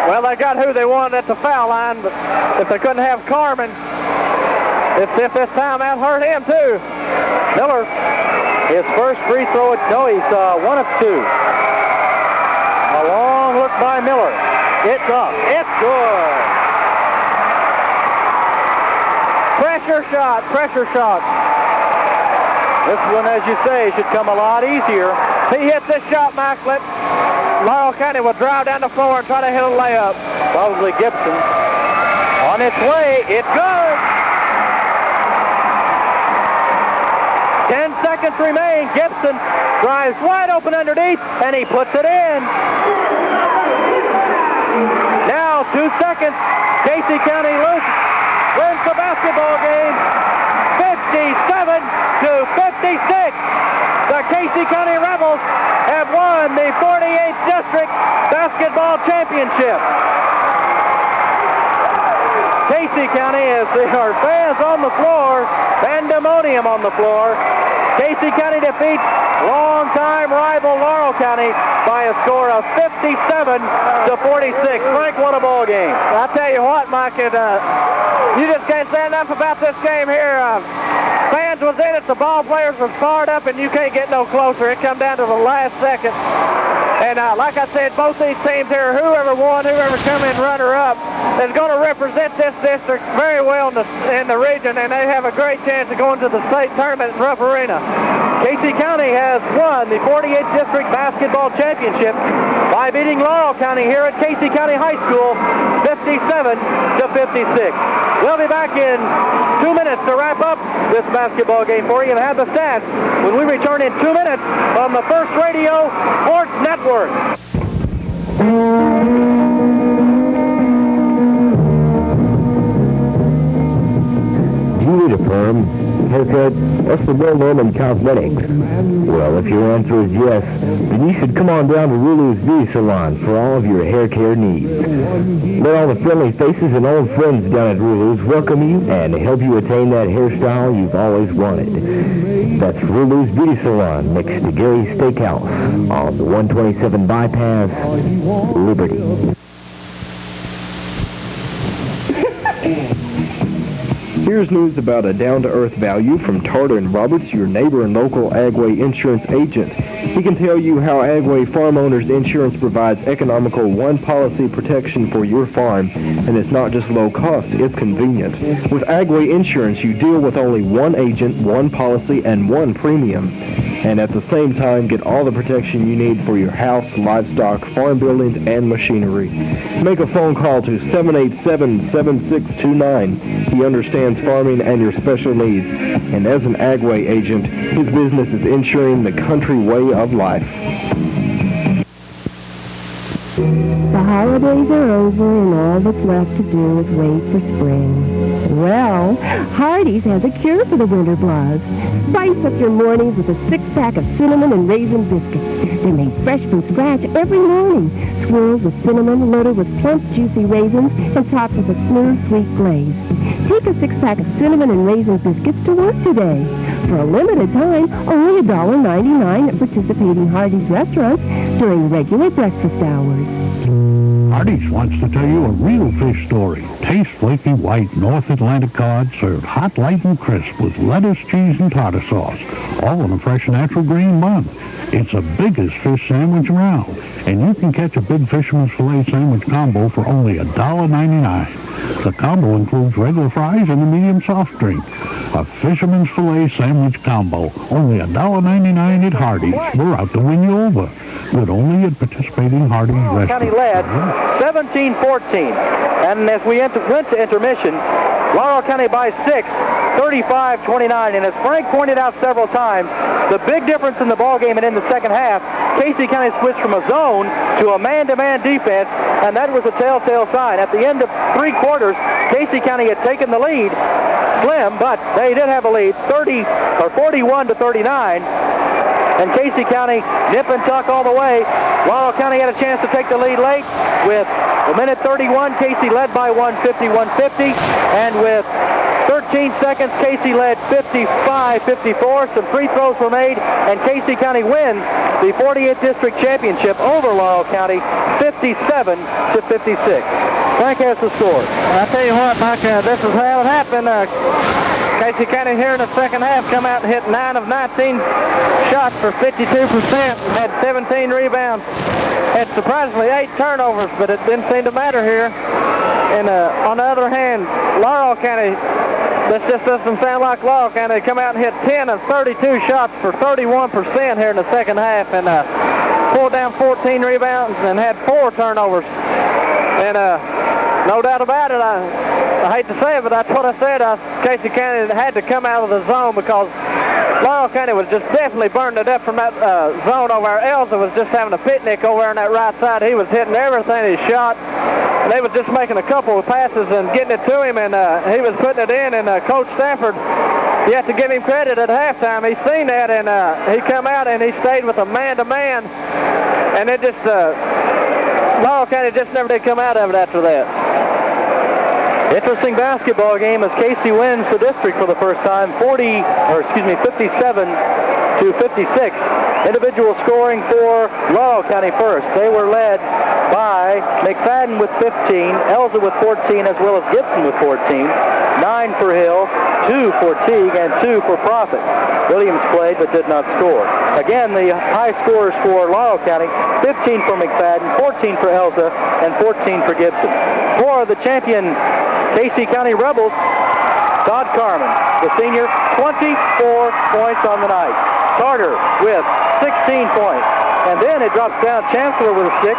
Well, they got who they wanted at the foul line, but if they couldn't have Carmen, if this time that hurt him too. Miller, his first free throw, he's 1 of 2. A long look by Miller. It's up. It's good. Pressure shot, pressure shot. This one, as you say, should come a lot easier. He hits this shot, Mike. Laurel County will drive down the floor and try to hit a layup. Probably Gibson. On its way. It's good. 10 seconds remain. Gibson drives wide open underneath, and he puts it in. Now 2 seconds. Casey County wins the basketball game. 57-56. The Casey County Rebels have won the 48th District Basketball Championship. Casey County, as there are fans on the floor, pandemonium on the floor. Casey County defeats longtime rival Laurel County by a score of 57-46. Frank, what a ball game. I'll tell you what, Mike, you just can't say enough about this game here. Fans was in it, the ball players were fired up, and you can't get no closer. It come down to the last second. And like I said, both these teams here, whoever won, whoever come in runner-up, is going to represent this district very well in the region, and they have a great chance of going to the state tournament in Rupp Arena. Casey County has won the 48th District Basketball Championship by beating Laurel County here at Casey County High School, 57-56. We'll be back in 2 minutes to wrap up this basketball game for you and have the stats when we return in 2 minutes on the First Radio Sports Network. Do you need a perm, haircut, or some well-known cosmetics? Well, if your answer is yes, then you should come on down to Rulu's Beauty Salon for all of your hair care needs. Let all the friendly faces and old friends down at Rulu's welcome you and help you attain that hairstyle you've always wanted. That's Rulu's Beauty Salon next to Gary's Steakhouse on the 127 Bypass, Liberty. Here's news about a down-to-earth value from Tarter & Roberts, your neighbor and local Agway insurance agent. He can tell you how Agway Farm Owners Insurance provides economical one-policy protection for your farm, and it's not just low cost, it's convenient. With Agway Insurance, you deal with only one agent, one policy, and one premium. And at the same time, get all the protection you need for your house, livestock, farm buildings, and machinery. Make a phone call to 787-7629. He understands farming and your special needs. And as an Agway agent, his business is insuring the country way of life. The holidays are over and all that's left to do is wait for spring. Well, Hardee's has a cure for the winter blues. Spice up your mornings with a 6-pack of cinnamon and raisin biscuits. They're made fresh from scratch every morning. Swirled with cinnamon, loaded with plump, juicy raisins, and topped with a smooth, sweet glaze. Take a 6-pack of cinnamon and raisin biscuits to work today. For a limited time, only $1.99 at participating Hardee's restaurants during regular breakfast hours. Hardee's wants to tell you a real fish story. Taste flaky white North Atlantic cod served hot, light, and crisp with lettuce, cheese, and tartar sauce, all in a fresh, natural green bun. It's the biggest fish sandwich around, and you can catch a big fisherman's fillet sandwich combo for only $1.99. The combo includes regular fries and a medium soft drink. A fisherman's fillet sandwich combo, only $1.99 at Hardee's. We're out to win you over. Good only at participating Hardee's restaurants. County led 17-14. And as we went to intermission, Laurel County by 6, 35-29. And as Frank pointed out several times, the big difference in the ball game and in the second half, Casey County switched from a zone to a man-to-man defense, and that was a telltale sign. At the end of 3 quarters, Casey County had taken the lead, slim, but they did have a lead, 41-39. and Casey County nip and tuck all the way. Laurel County had a chance to take the lead late with a minute 31. Casey led by 150, and with 13 seconds, Casey led 55-54. Some free throws were made, and Casey County wins the 48th District Championship over Laurel County, 57-56. Frank has the score. I tell you what, Mike, this is how it happened. Casey County here in the second half come out and hit 9 of 19 shots for 52%, had 17 rebounds, had surprisingly 8 turnovers, but it didn't seem to matter here. And on the other hand, Laurel County, this just doesn't sound like Laurel County. They come out and hit 10 of 32 shots for 31% here in the second half, and pulled down 14 rebounds and had 4 turnovers. And no doubt about it, I hate to say it, but that's what I said. Casey County had to come out of the zone because Laurel County was just definitely burning it up from that zone over there. Elza was just having a picnic over there on that right side. He was hitting everything he shot. And they was just making a couple of passes and getting it to him, and he was putting it in. And Coach Stafford, you have to give him credit at halftime. He seen that, and he come out and he stayed with a man-to-man. And it just, Laurel County just never did come out of it after that. Interesting basketball game as Casey wins the district for the first time, 57-56. Individual scoring for Laurel County first. They were led by McFadden with 15, Elza with 14, as well as Gibson with 14. 9 for Hill, 2 for Teague, and 2 for Profit. Williams played but did not score. Again, the high scorers for Laurel County, 15 for McFadden, 14 for Elza, and 14 for Gibson. For the champion Casey County Rebels, Todd Carmen, the senior, 24 points on the night. Carter with 16 points. And then it drops down. Chancellor with 6,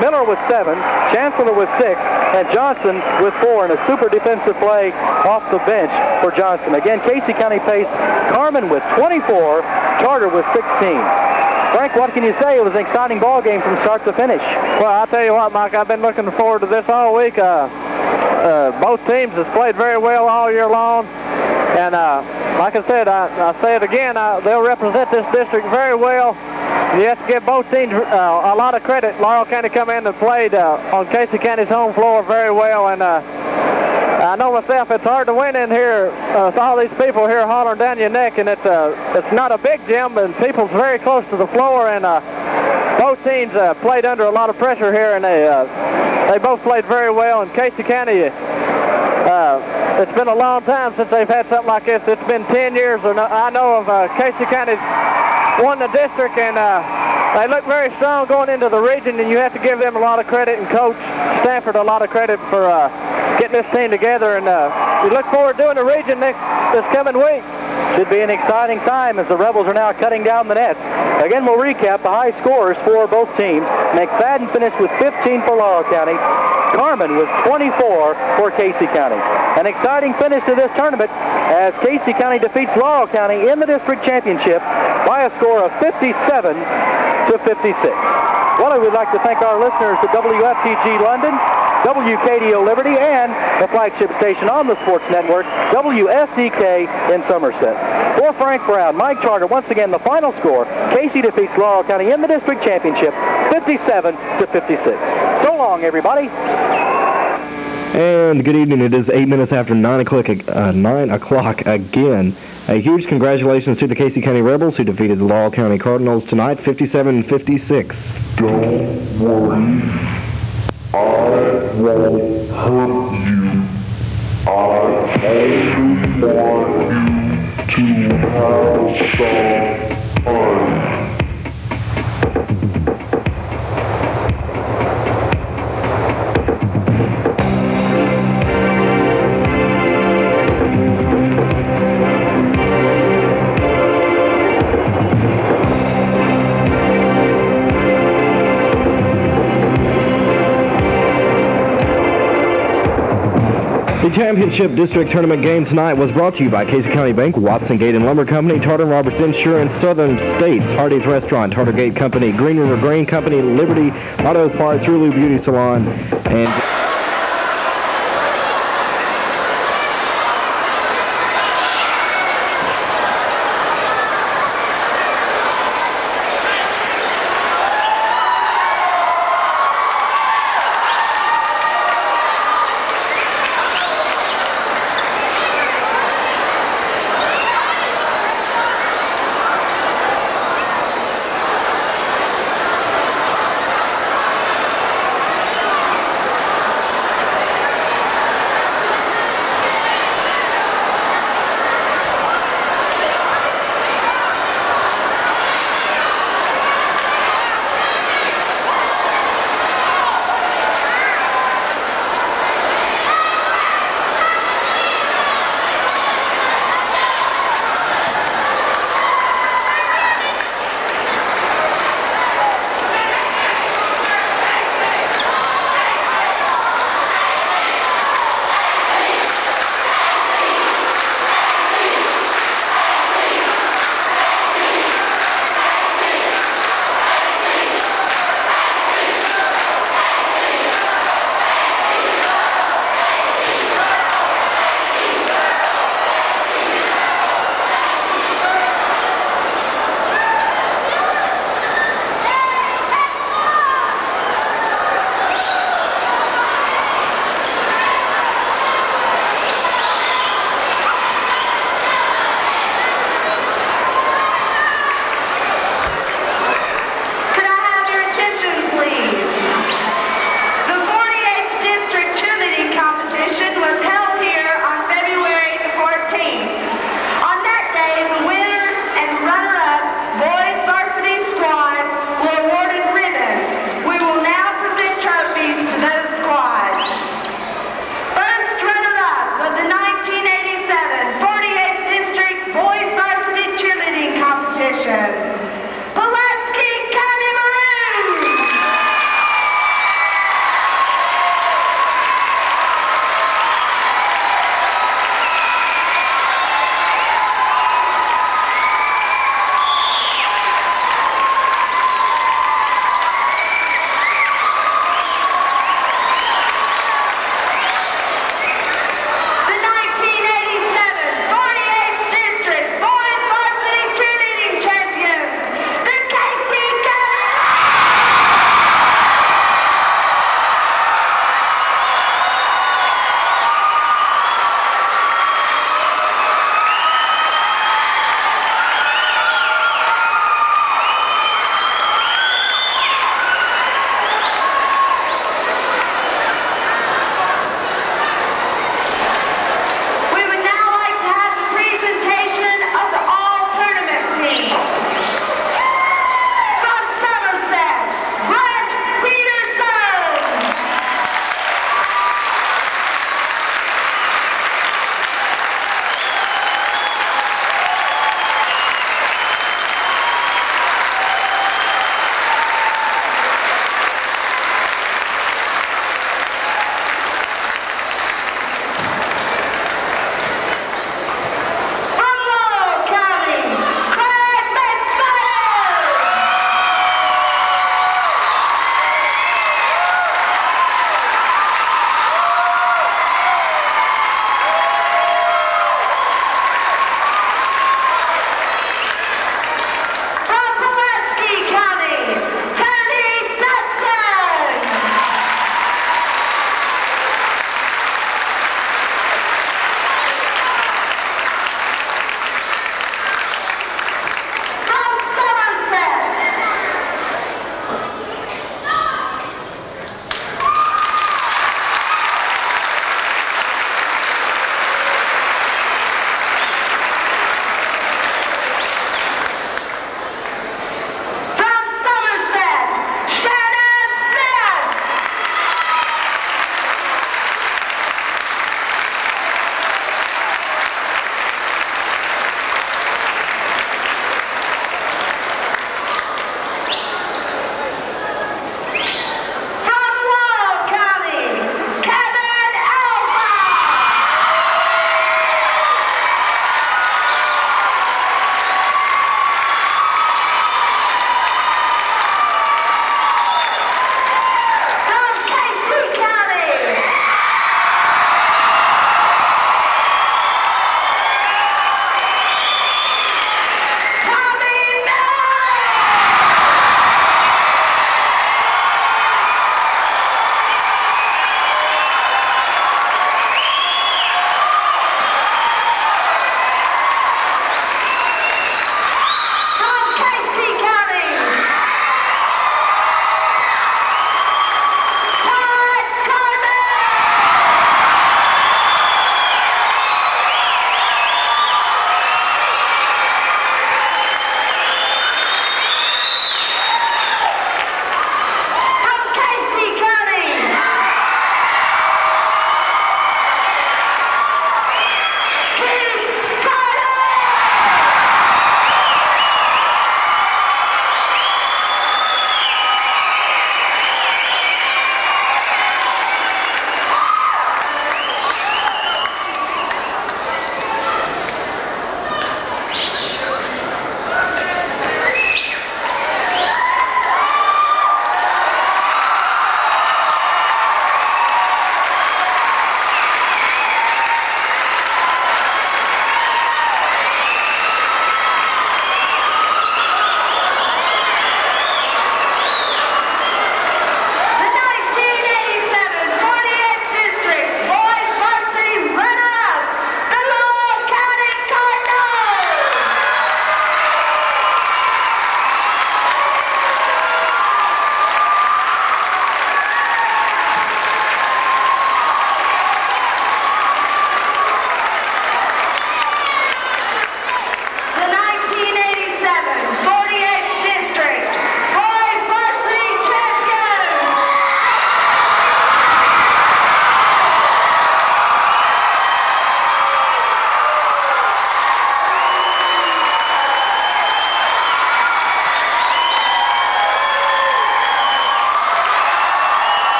Miller with 7, Chancellor with 6, and Johnson with 4, and a super defensive play off the bench for Johnson. Again, Casey County faced Carmen with 24, Carter with 16. Frank, what can you say? It was an exciting ball game from start to finish. Well, I'll tell you what, Mike, I've been looking forward to this all week. Both teams have played very well all year long. And like I said, I say it again, they'll represent this district very well. You have to give both teams a lot of credit. Laurel County come in and played on Casey County's home floor very well. And I know myself, it's hard to win in here with all these people here hollering down your neck. And it's not a big gym, and people's very close to the floor. And both teams played under a lot of pressure here, and they both played very well. And Casey County, it's been a long time since they've had something like this. It's been 10 years, I know of Casey County's won the district, and they look very strong going into the region, and you have to give them a lot of credit, and Coach Stafford a lot of credit for getting this team together. And we look forward to doing the region this coming week. Should be an exciting time as the Rebels are now cutting down the nets. Again, we'll recap the high scores for both teams. McFadden finished with 15 for Laurel County. Carmen with 24 for Casey County. An exciting finish to this tournament as Casey County defeats Laurel County in the district championship by a score of 57-56. Well, I would like to thank our listeners at WFTG London, WKDO Liberty, and the flagship station on the Sports Network, WSDK in Somerset. For Frank Brown, Mike Charter, once again the final score, Casey defeats Laurel County in the district championship, 57-56. So long, everybody. And good evening. It is 8 minutes after 9 o'clock again. A huge congratulations to the Casey County Rebels who defeated the Laurel County Cardinals tonight, 57-56. Don't worry. I won't hurt you. I only want you to have some fun. The championship district tournament game tonight was brought to you by Casey County Bank, Watson Gate and Lumber Company, Tartar and Roberts Insurance, Southern States, Hardee's Restaurant, Tartar Gate Company, Green River Grain Company, Liberty Auto Parts, Rulu Beauty Salon, and